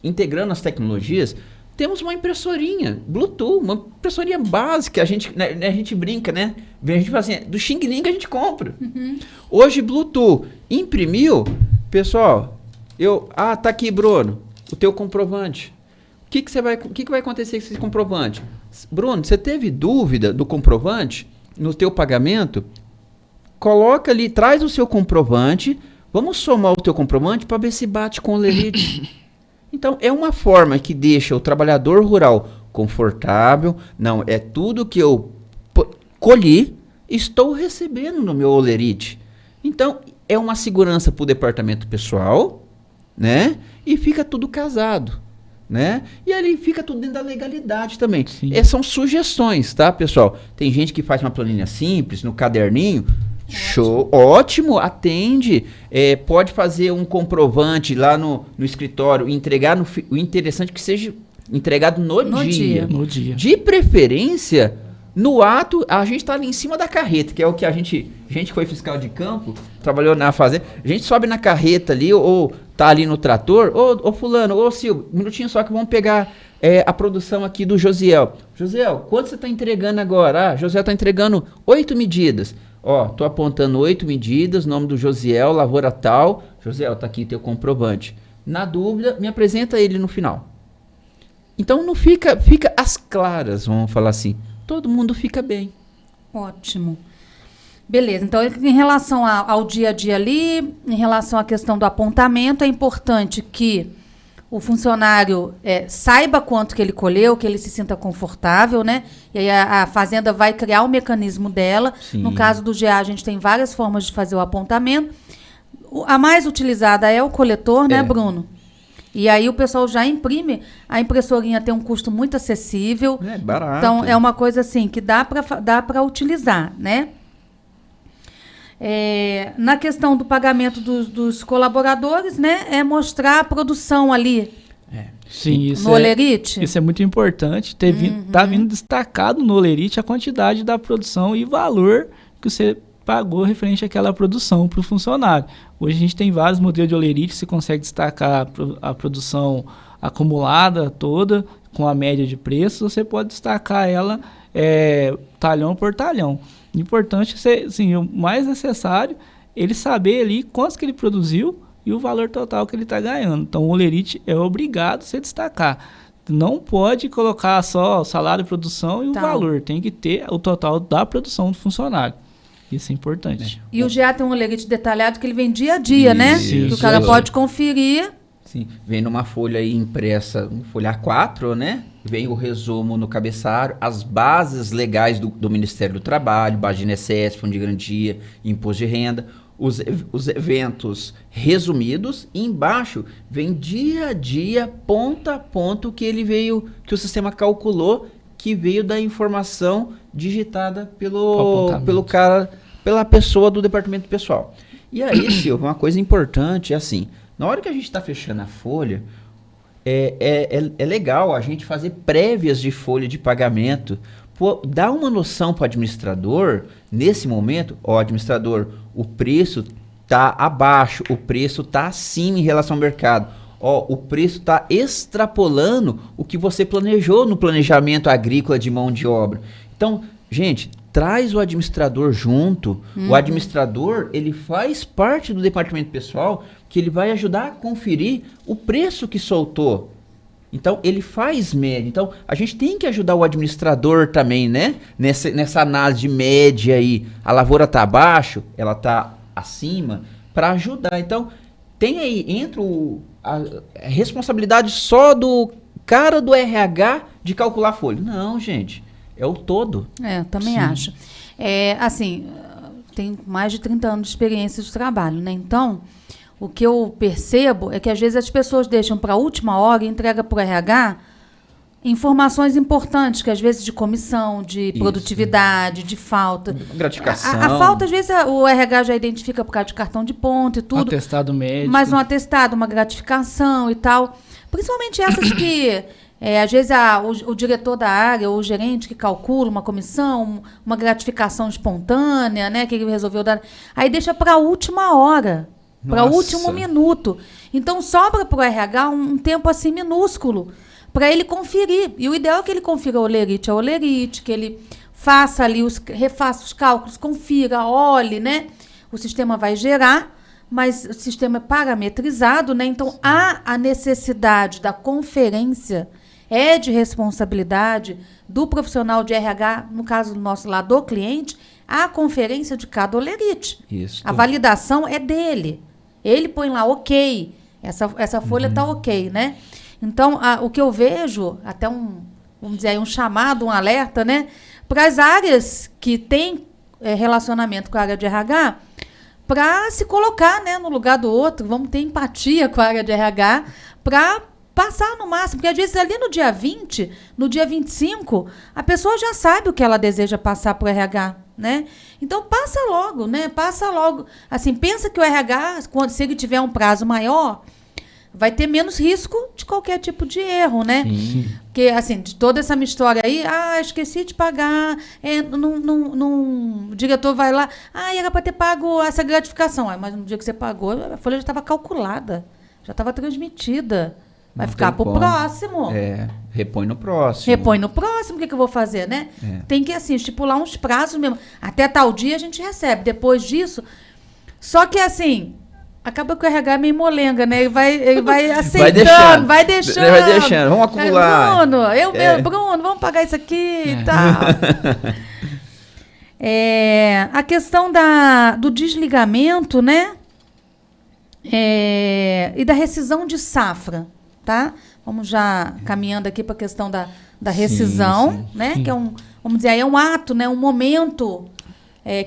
Speaker 2: integrando as tecnologias, temos uma impressorinha Bluetooth, uma impressorinha básica, a gente brinca, né? A gente fala assim, do Xing Ling a gente compra. Hoje, Bluetooth, imprimiu, pessoal, tá aqui, Bruno, o teu comprovante. O que vai acontecer com esse comprovante? Bruno, você teve dúvida do comprovante no teu pagamento? Coloca ali, traz o seu comprovante, vamos somar o teu comprovante para ver se bate com o lerite. Então, é uma forma que deixa o trabalhador rural confortável. Não, é tudo que eu colhi, estou recebendo no meu olerite. Então, é uma segurança para o departamento pessoal, né? E fica tudo casado, né? E ali fica tudo dentro da legalidade também. São sugestões, tá, pessoal? Tem gente que faz uma planilha simples, no caderninho. Show, ótimo, atende, pode fazer um comprovante lá no escritório e entregar o interessante é que seja entregado no dia. De preferência, no ato, a gente tá ali em cima da carreta, que é o que a gente que foi fiscal de campo, trabalhou na fazenda, a gente sobe na carreta ali, ou tá ali no trator, ô fulano, ô Silvio, um minutinho só que vamos pegar a produção aqui do Josiel. Josiel, quanto você tá entregando agora? Josiel tá entregando 8 medidas. Tô apontando 8 medidas, nome do Josiel, lavoura tal. Josiel, tá aqui teu comprovante. Na dúvida, me apresenta ele no final. Então não fica às claras, vamos falar assim. Todo mundo fica bem.
Speaker 1: Ótimo. Beleza, então em relação ao dia a dia ali, em relação à questão do apontamento, é importante que o funcionário saiba quanto que ele colheu, que ele se sinta confortável, né? E aí a fazenda vai criar o mecanismo dela. Sim. No caso do GA, a gente tem várias formas de fazer o apontamento. A mais utilizada é o coletor, né, Bruno? E aí o pessoal já imprime. A impressorinha tem um custo muito acessível.
Speaker 2: É barato.
Speaker 1: Então, é uma coisa assim que dá para utilizar, né? Na questão do pagamento dos colaboradores, né, é mostrar a produção ali.
Speaker 3: Sim, isso
Speaker 1: no olerite.
Speaker 3: Isso é muito importante. Tá vindo destacado no olerite a quantidade da produção e valor que você pagou referente àquela produção para o funcionário. Hoje a gente tem vários modelos de olerite, você consegue destacar a produção acumulada toda com a média de preço, você pode destacar ela talhão por talhão. Importante ser, assim, o mais necessário, ele saber ali quanto que ele produziu e o valor total que ele está ganhando. Então, o olerite é obrigado a se destacar. Não pode colocar só o salário de produção e o valor. Tem que ter o total da produção do funcionário. Isso é importante.
Speaker 1: E o GA tem um olerite detalhado que ele vem dia a dia, né? Que o cara pode conferir.
Speaker 2: Sim, vem numa folha aí impressa, folha A4, né? Vem o resumo no cabeçalho, as bases legais do Ministério do Trabalho, base de INSS, Fundo de Garantia, Imposto de Renda, os eventos resumidos, e embaixo vem dia a dia, ponto a ponto, que o sistema calculou, que veio da informação digitada pelo cara, pela pessoa do departamento pessoal. E aí, Silvio, uma coisa importante é assim, na hora que a gente está fechando a folha, é legal a gente fazer prévias de folha de pagamento, dar uma noção para o administrador, nesse momento, administrador, o preço está abaixo, o preço está acima em relação ao mercado. O preço está extrapolando o que você planejou no planejamento agrícola de mão de obra. Então, gente, traz o administrador junto. O administrador, ele faz parte do departamento pessoal, que ele vai ajudar a conferir o preço que soltou. Então, ele faz média. Então, a gente tem que ajudar o administrador também, né? Nessa análise de média aí. A lavoura está abaixo, ela está acima, para ajudar. Então, tem aí, entra a responsabilidade só do cara do RH de calcular a folha. Não, gente, é o todo.
Speaker 1: Também acho. Assim, tenho mais de 30 anos de experiência de trabalho, né? Então, o que eu percebo é que às vezes as pessoas deixam para a última hora e entregam para o RH informações importantes, que às vezes de comissão, de produtividade, de falta.
Speaker 2: Gratificação.
Speaker 1: A falta, às vezes, o RH já identifica por causa de cartão de ponto e tudo.
Speaker 3: Atestado médico.
Speaker 1: Mas um atestado, uma gratificação e tal. Principalmente essas que, às vezes, o diretor da área ou o gerente que calcula uma comissão, uma gratificação espontânea, né, que ele resolveu dar. Aí deixa para a última hora, para o último minuto. Então, sobra para o RH um tempo assim minúsculo, para ele conferir. E o ideal é que ele confira olerite a olerite, que ele faça ali, refaça os cálculos, confira, olhe, né? O sistema vai gerar, mas o sistema é parametrizado, né? Então, há a necessidade da conferência, é de responsabilidade do profissional de RH, no caso do nosso lá, do cliente, a conferência de cada olerite.
Speaker 2: Isso.
Speaker 1: A validação é dele. Ele põe lá, ok, essa folha está ok, né? Então, o que eu vejo, até vamos dizer aí, um chamado, um alerta, né? Para as áreas que têm relacionamento com a área de RH, para se colocar, né, no lugar do outro, vamos ter empatia com a área de RH, para passar no máximo, porque às vezes ali no dia 20, no dia 25, a pessoa já sabe o que ela deseja passar para o RH, né? Então, passa logo, né? Passa logo. Assim, pensa que o RH, se ele tiver um prazo maior, vai ter menos risco de qualquer tipo de erro, né?
Speaker 2: Sim.
Speaker 1: Porque, assim, de toda essa minha história aí, esqueci de pagar, o diretor vai lá, era para ter pago essa gratificação. Mas no dia que você pagou, a folha já estava calculada, já estava transmitida. Vai ficar pro próximo.
Speaker 2: Repõe no próximo.
Speaker 1: Repõe no próximo, o que eu vou fazer, né? Tem que, assim, estipular uns prazos mesmo. Até tal dia a gente recebe. Depois disso... Só que, assim... Acaba que o RH é meio molenga, né? Ele vai aceitando, vai deixando.
Speaker 2: Vamos acumular.
Speaker 1: Bruno, vamos pagar isso aqui e tal. A questão do desligamento, né? E da rescisão de safra, tá? Vamos já caminhando aqui para a questão da rescisão, né?
Speaker 3: Sim.
Speaker 1: Que é vamos dizer, é um ato, né? Um momento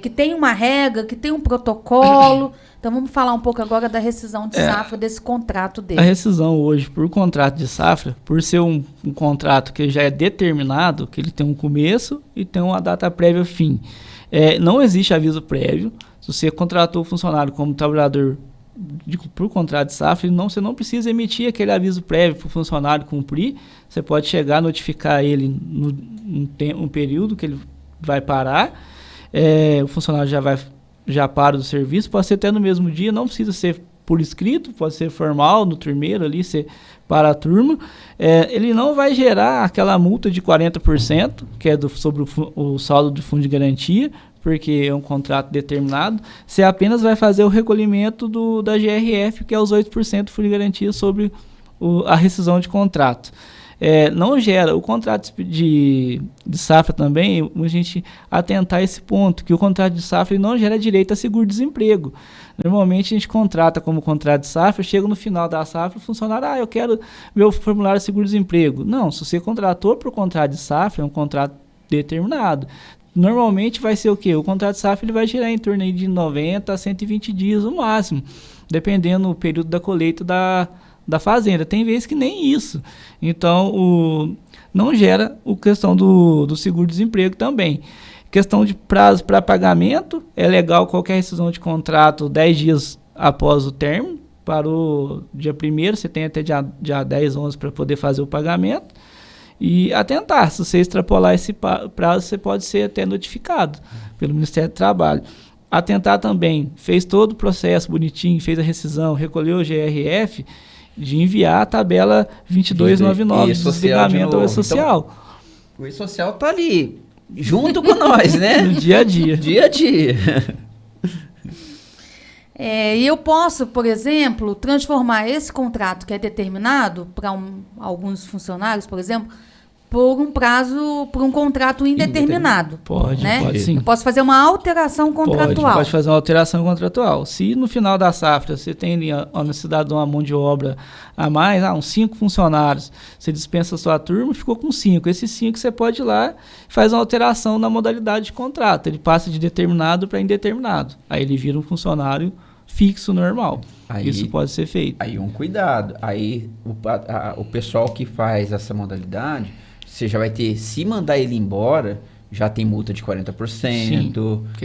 Speaker 1: que tem uma regra, que tem um protocolo. Então, vamos falar um pouco agora da rescisão de safra, desse contrato dele.
Speaker 3: A rescisão hoje, por contrato de safra, por ser um contrato que já é determinado, que ele tem um começo e tem uma data prévia fim. Não existe aviso prévio. Se você contratou o funcionário como trabalhador por contrato de safra, você não precisa emitir aquele aviso prévio para o funcionário cumprir. Você pode chegar a notificar ele no período que ele vai parar. O funcionário já para do serviço, pode ser até no mesmo dia, não precisa ser por escrito, pode ser formal, no turmeiro ali, você para a turma. Ele não vai gerar aquela multa de 40%, que é sobre o saldo do fundo de garantia, porque é um contrato determinado. Você apenas vai fazer o recolhimento da GRF, que é os 8% do fundo de garantia sobre a rescisão de contrato. Não gera, o contrato de safra também, a gente atentar a esse ponto, que o contrato de safra não gera direito a seguro-desemprego. Normalmente a gente contrata como contrato de safra, chega no final da safra, o funcionário, eu quero meu formulário de seguro-desemprego. Não, se você contratou por contrato de safra, é um contrato determinado. Normalmente vai ser o quê? O contrato de safra ele vai gerar em torno aí de 90 a 120 dias no máximo, dependendo do período da colheita da fazenda. Tem vezes que nem isso. Então, não gera a questão do seguro-desemprego também. Questão de prazo para pagamento, é legal qualquer rescisão de contrato 10 dias após o término. Para o dia 1º, você tem até dia 10, 11 para poder fazer o pagamento. E atentar, se você extrapolar esse prazo, você pode ser até notificado pelo Ministério do Trabalho. Atentar também, fez todo o processo bonitinho, fez a rescisão, recolheu o GRF, de enviar a tabela 2299 do desligamento ao E-Social.
Speaker 2: Então, o E-Social está ali, junto com nós, né?
Speaker 3: No dia a dia.
Speaker 2: Dia a dia.
Speaker 1: E eu posso, por exemplo, transformar esse contrato que é determinado para alguns funcionários, por exemplo, por um contrato indeterminado.
Speaker 3: Pode,
Speaker 1: né?
Speaker 3: Pode sim.
Speaker 1: Eu posso fazer uma alteração contratual.
Speaker 3: Pode fazer uma alteração contratual. Se no final da safra você tem a necessidade de uma mão de obra a mais, uns 5 funcionários, você dispensa a sua turma, ficou com 5. Esses 5 você pode ir lá e faz uma alteração na modalidade de contrato. Ele passa de determinado para indeterminado. Aí ele vira um funcionário fixo normal. Isso pode ser feito.
Speaker 2: Aí um cuidado. Aí o pessoal que faz essa modalidade, você já vai ter, se mandar ele embora, já tem multa de 40%, sim,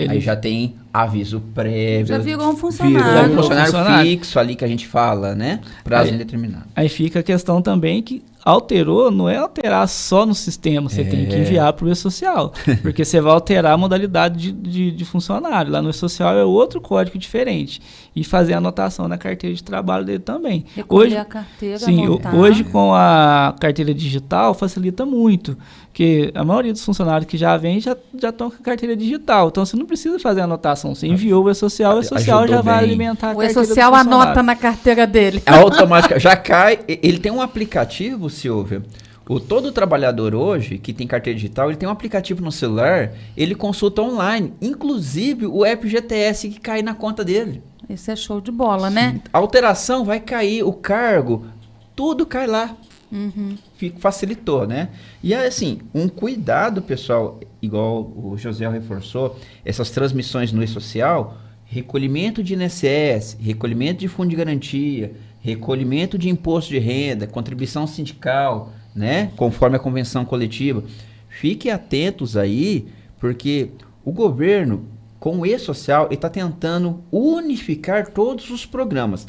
Speaker 2: aí já tem aviso prévio.
Speaker 1: Já virou um funcionário.
Speaker 2: Virou um funcionário fixo ali que a gente fala, né? Prazo indeterminado.
Speaker 3: Aí fica a questão também que alterou, não é alterar só no sistema, você tem que enviar para o E-Social, porque você vai alterar a modalidade de funcionário. Lá no E-Social é outro código diferente. E fazer a anotação na carteira de trabalho dele também.
Speaker 1: Recolher a carteira,
Speaker 3: sim, hoje com a carteira digital facilita muito, porque a maioria dos funcionários que já vem já estão com a carteira digital. Então você não precisa fazer a anotação. Você enviou o E-Social, o E-Social já vai alimentar a carteira do funcionário.
Speaker 1: O E-Social anota na carteira dele.
Speaker 2: É automática, já cai. Ele tem um aplicativo, Silvia. Todo trabalhador hoje que tem carteira digital, ele tem um aplicativo no celular, ele consulta online, inclusive o app GTS que cai na conta dele.
Speaker 1: Isso é show de bola, né?
Speaker 2: A alteração vai cair, o cargo, tudo cai lá. Facilitou, né? E assim, um cuidado, pessoal, igual o José reforçou, essas transmissões no E-Social, recolhimento de INSS, recolhimento de fundo de garantia, recolhimento de imposto de renda, contribuição sindical, né? Conforme a convenção coletiva. Fiquem atentos aí, porque o governo, com o E-Social, ele está tentando unificar todos os programas.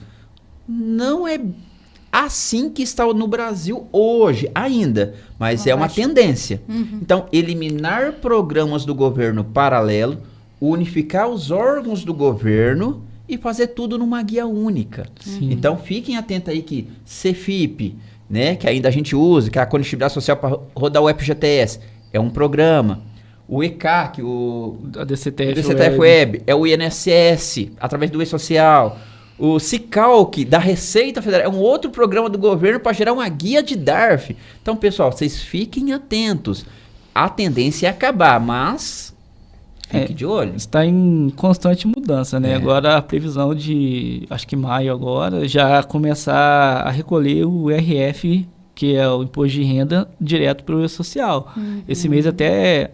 Speaker 2: Não é assim que está no Brasil hoje, ainda, mas é uma tendência. Então, eliminar programas do governo paralelo, unificar os órgãos do governo e fazer tudo numa guia única. Então, fiquem atentos aí que Cefip, né, que ainda a gente usa, que é a Conectividade Social para rodar o FGTS, é um programa. O ECAC,
Speaker 3: a DCTF
Speaker 2: Web, é o INSS, através do E-Social. O Cicalc, da Receita Federal, é um outro programa do governo para gerar uma guia de DARF. Então, pessoal, vocês fiquem atentos. A tendência é acabar, mas fique de olho.
Speaker 3: Está em constante mudança, né? Agora a previsão de, acho que maio agora, já começar a recolher o RF, que é o imposto de renda, direto para o E-Social. Esse mês até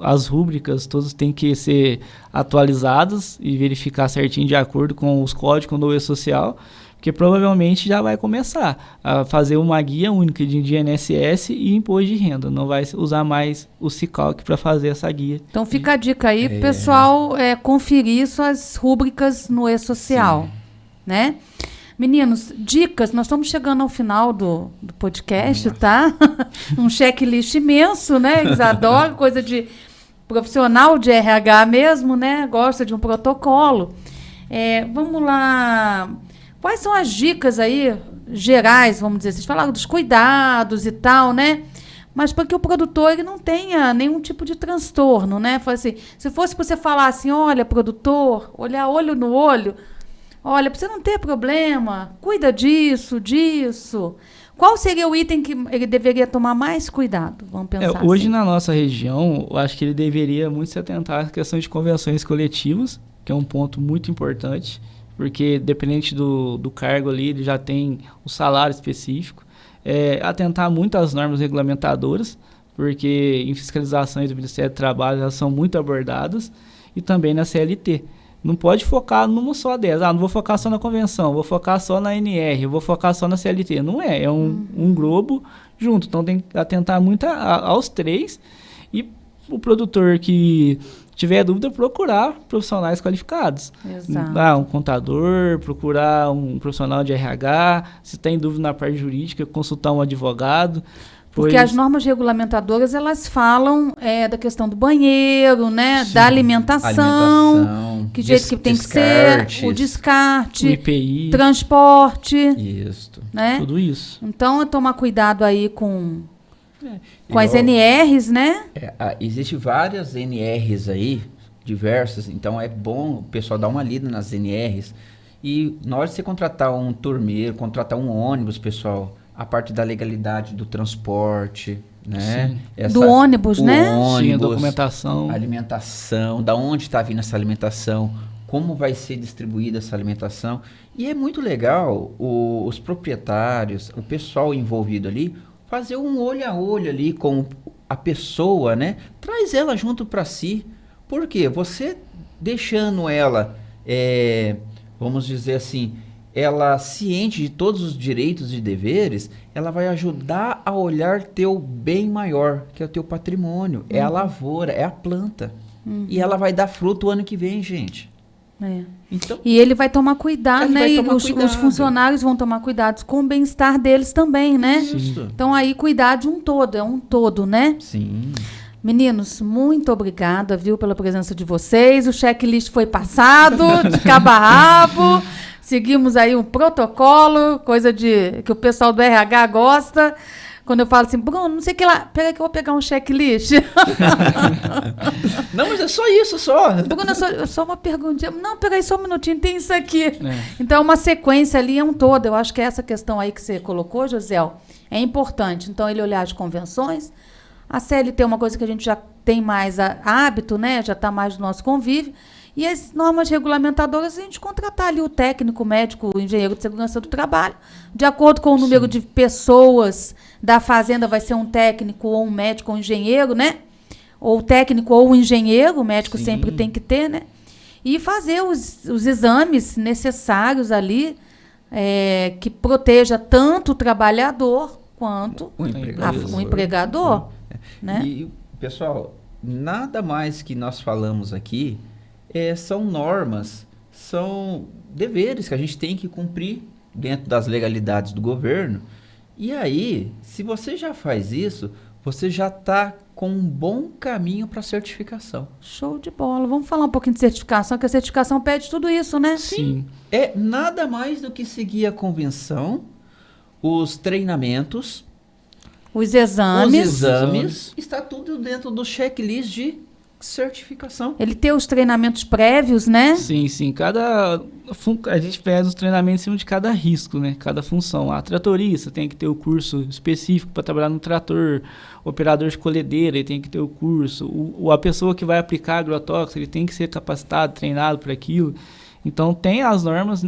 Speaker 3: as rúbricas todas têm que ser atualizadas e verificar certinho de acordo com os códigos do E-Social, porque provavelmente já vai começar a fazer uma guia única de INSS e imposto de renda. Não vai usar mais o Cicalc para fazer essa guia.
Speaker 1: Então fica a dica aí, pessoal, conferir suas rúbricas no E-Social, né? Meninos, dicas, nós estamos chegando ao final do podcast, tá? Um checklist imenso, né? Eles adoram coisa de profissional de RH mesmo, né? Gosta de um protocolo. Vamos lá. Quais são as dicas aí gerais, vamos dizer? Vocês falaram dos cuidados e tal, né? Mas para que o produtor ele não tenha nenhum tipo de transtorno, né? Assim, se fosse para você falar assim, olha, produtor, olhar olho no olho, olha, para você não ter problema, cuida disso. Qual seria o item que ele deveria tomar mais cuidado? Vamos pensar
Speaker 3: hoje
Speaker 1: assim.
Speaker 3: Na nossa região, eu acho que ele deveria muito se atentar à questão de convenções coletivas, que é um ponto muito importante, porque dependente do cargo ali, ele já tem o salário específico. Atentar muito às normas regulamentadoras, porque em fiscalizações do Ministério do Trabalho elas são muito abordadas, e também na CLT. Não pode focar numa só delas. Não vou focar só na convenção, vou focar só na NR, vou focar só na CLT. Não é, é um globo junto. Então tem que atentar muito aos 3. E o produtor que tiver dúvida, procurar profissionais qualificados.
Speaker 1: Exato.
Speaker 3: Um contador, procurar um profissional de RH. Se tem dúvida na parte jurídica, consultar um advogado.
Speaker 1: Porque as normas regulamentadoras, elas falam da questão do banheiro, né? Sim. Da alimentação, que jeito que tem que ser, o descarte,
Speaker 3: o IPI,
Speaker 1: transporte.
Speaker 2: Isso.
Speaker 1: Né?
Speaker 3: Tudo isso.
Speaker 1: Então, é tomar cuidado aí com as NRs, né?
Speaker 2: Existem várias NRs aí, diversas, então é bom o pessoal dar uma lida nas NRs. E na hora de você contratar um turmeiro, contratar um ônibus, pessoal, a parte da legalidade do transporte, né?
Speaker 1: Do ônibus, né?
Speaker 3: Sim, a documentação.
Speaker 2: Alimentação, da onde está vindo essa alimentação, como vai ser distribuída essa alimentação. E é muito legal os proprietários, o pessoal envolvido ali, fazer um olho a olho ali com a pessoa, né? Traz ela junto para si. Por quê? Você deixando ela, vamos dizer assim, ela ciente de todos os direitos e deveres, ela vai ajudar a olhar teu bem maior, que é o teu patrimônio, é a lavoura, é a planta. E ela vai dar fruto o ano que vem, gente. Então,
Speaker 1: e ele vai tomar cuidado, né? E os funcionários vão tomar cuidado com o bem-estar deles também, né?
Speaker 2: Isso.
Speaker 1: Então aí cuidar de um todo, né?
Speaker 2: Sim.
Speaker 1: Meninos, muito obrigada, viu, pela presença de vocês. O checklist foi passado de cabo a rabo. Seguimos aí um protocolo, coisa que o pessoal do RH gosta. Quando eu falo assim, Bruno, não sei o que lá, peraí que eu vou pegar um checklist.
Speaker 2: Não, mas é só isso, só.
Speaker 1: Bruno, só uma perguntinha. Não, peraí só um minutinho, tem isso aqui. Então, uma sequência ali é um todo. Eu acho que essa questão aí que você colocou, Josiel, é importante. Então, ele olhar as convenções. A CLT é uma coisa que a gente já tem mais hábito, né? Já está mais no nosso convívio. E as normas regulamentadoras, a gente contratar ali o técnico, o médico, o engenheiro de segurança do trabalho, de acordo com o número de pessoas da fazenda, vai ser um técnico ou um médico ou um engenheiro, né? Ou técnico ou um engenheiro, o médico sempre tem que ter, né? E fazer os exames necessários ali, que proteja tanto o trabalhador quanto o empregador. Né?
Speaker 2: E, pessoal, nada mais que nós falamos aqui são normas, são deveres que a gente tem que cumprir dentro das legalidades do governo. E aí, se você já faz isso, você já está com um bom caminho para a certificação.
Speaker 1: Show de bola. Vamos falar um pouquinho de certificação, que a certificação pede tudo isso, né?
Speaker 2: Sim. É nada mais do que seguir a convenção, os treinamentos,
Speaker 1: os exames.
Speaker 2: Os exames. Está tudo dentro do checklist de certificação.
Speaker 1: Ele tem os treinamentos prévios, né?
Speaker 3: Sim. A gente faz os treinamentos em cima de cada risco, né? Cada função. A tratorista tem que ter o curso específico para trabalhar no trator. O operador de colhedeira, ele tem que ter o curso. A pessoa que vai aplicar agrotóxico, ele tem que ser capacitado, treinado para aquilo. Então, tem as normas,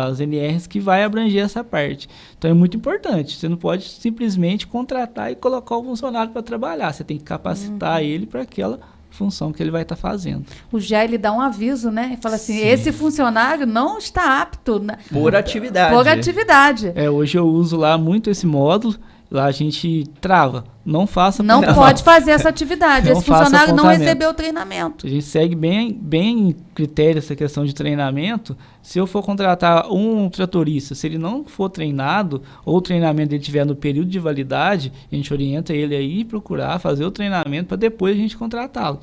Speaker 3: as NRs, que vai abranger essa parte. Então, é muito importante. Você não pode simplesmente contratar e colocar o funcionário para trabalhar. Você tem que capacitar ele para aquela função que ele vai estar fazendo.
Speaker 1: O GE, ele dá um aviso, né? E fala assim, esse funcionário não está apto.
Speaker 2: Por atividade.
Speaker 1: Por atividade.
Speaker 3: Hoje eu uso lá muito esse módulo. Lá a gente trava. Não faça...
Speaker 1: Não pode fazer essa atividade. Esse funcionário não recebeu o treinamento.
Speaker 3: A gente segue bem critério essa questão de treinamento. Se eu for contratar um tratorista, se ele não for treinado, ou o treinamento dele estiver no período de validade, a gente orienta ele a ir procurar, fazer o treinamento para depois a gente contratá-lo.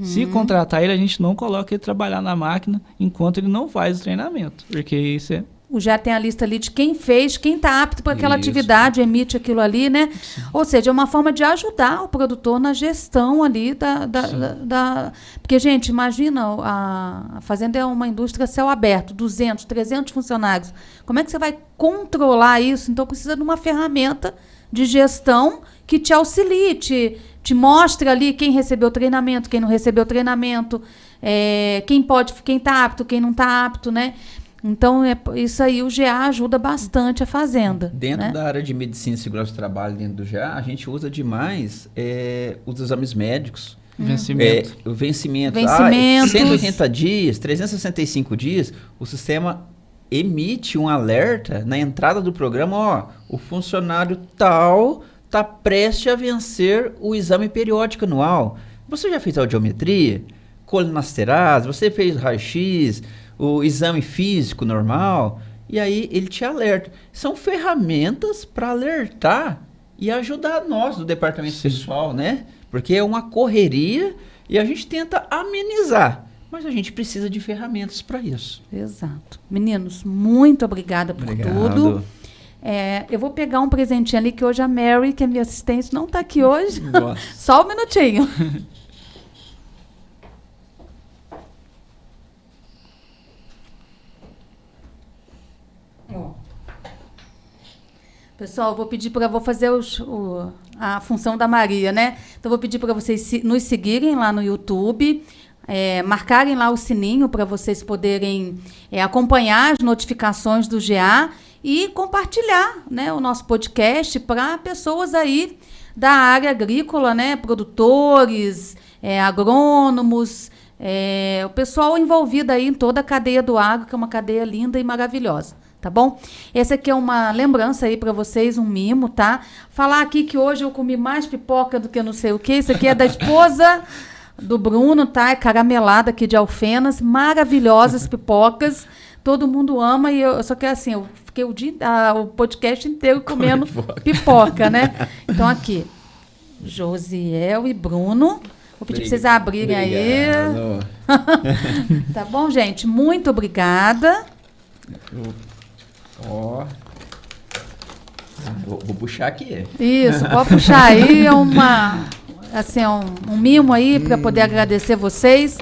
Speaker 3: Se contratar ele, a gente não coloca ele trabalhar na máquina enquanto ele não faz o treinamento. Porque isso é...
Speaker 1: Já tem a lista ali de quem fez, quem está apto para aquela atividade, emite aquilo ali, né? Sim. Ou seja, é uma forma de ajudar o produtor na gestão ali da... Porque, gente, imagina, a fazenda é uma indústria a céu aberto, 200, 300 funcionários. Como é que você vai controlar isso? Então, precisa de uma ferramenta de gestão que te auxilie, te mostre ali quem recebeu treinamento, quem não recebeu treinamento, quem está apto, quem não está apto, né? Então, isso aí o GA ajuda bastante a fazenda.
Speaker 2: Dentro da área de medicina e segurança do trabalho, dentro do GA, a gente usa demais os exames médicos.
Speaker 3: Vencimento.
Speaker 2: O vencimento.
Speaker 1: Vencimentos.
Speaker 2: 180 dias, 365 dias, o sistema emite um alerta na entrada do programa, ó, o funcionário tal está prestes a vencer o exame periódico anual. Você já fez audiometria, colinasterase, você fez raio-x, o exame físico normal, e aí ele te alerta. São ferramentas para alertar e ajudar nós do departamento pessoal, né? Porque é uma correria e a gente tenta amenizar. Mas a gente precisa de ferramentas para isso.
Speaker 1: Exato. Meninos, muito obrigada por tudo. Eu vou pegar um presentinho ali que hoje a Mary, que é minha assistente, não está aqui hoje. Só um minutinho. Pessoal, vou fazer a função da Maria, né? Então, vou pedir para vocês nos seguirem lá no YouTube, marcarem lá o sininho para vocês poderem acompanhar as notificações do GA e compartilhar, né, o nosso podcast para pessoas aí da área agrícola, né? Produtores, agrônomos, o pessoal envolvido aí em toda a cadeia do agro, que é uma cadeia linda e maravilhosa. Tá bom? Essa aqui é uma lembrança aí para vocês, um mimo, tá? Falar aqui que hoje eu comi mais pipoca do que não sei o quê. Isso aqui é da esposa do Bruno, tá? É caramelada aqui de Alfenas. Maravilhosas pipocas. Todo mundo ama e eu só que assim, eu fiquei o podcast inteiro comendo pipoca, né? Então aqui, Josiel e Bruno. Vou pedir para vocês abrirem aí. Tá bom, gente? Muito obrigada.
Speaker 2: Ó. Vou puxar aqui.
Speaker 1: Isso, pode puxar aí. É um mimo aí para poder agradecer vocês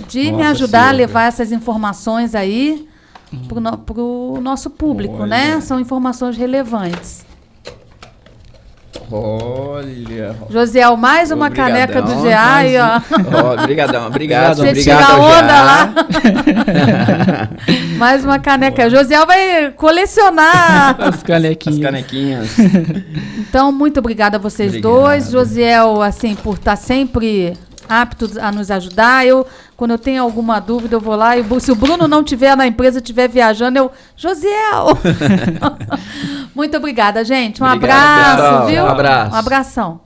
Speaker 1: de me ajudar a levar essas informações aí pro nosso público, né? São informações relevantes.
Speaker 2: Olha.
Speaker 1: Josiel, mais uma caneca do GA aí, ó.
Speaker 2: Obrigadão, obrigado.
Speaker 1: Você tira a onda lá. Mais uma caneca. Josiel vai colecionar
Speaker 3: as canequinhas.
Speaker 1: Então, muito obrigada a vocês dois. Josiel, assim, por estar sempre apto a nos ajudar. Quando eu tenho alguma dúvida, eu vou lá. Se o Bruno não estiver na empresa, estiver viajando, Josiel! Muito obrigada, gente. Um abraço, pessoal. Viu?
Speaker 2: Um abraço.
Speaker 1: Um abração.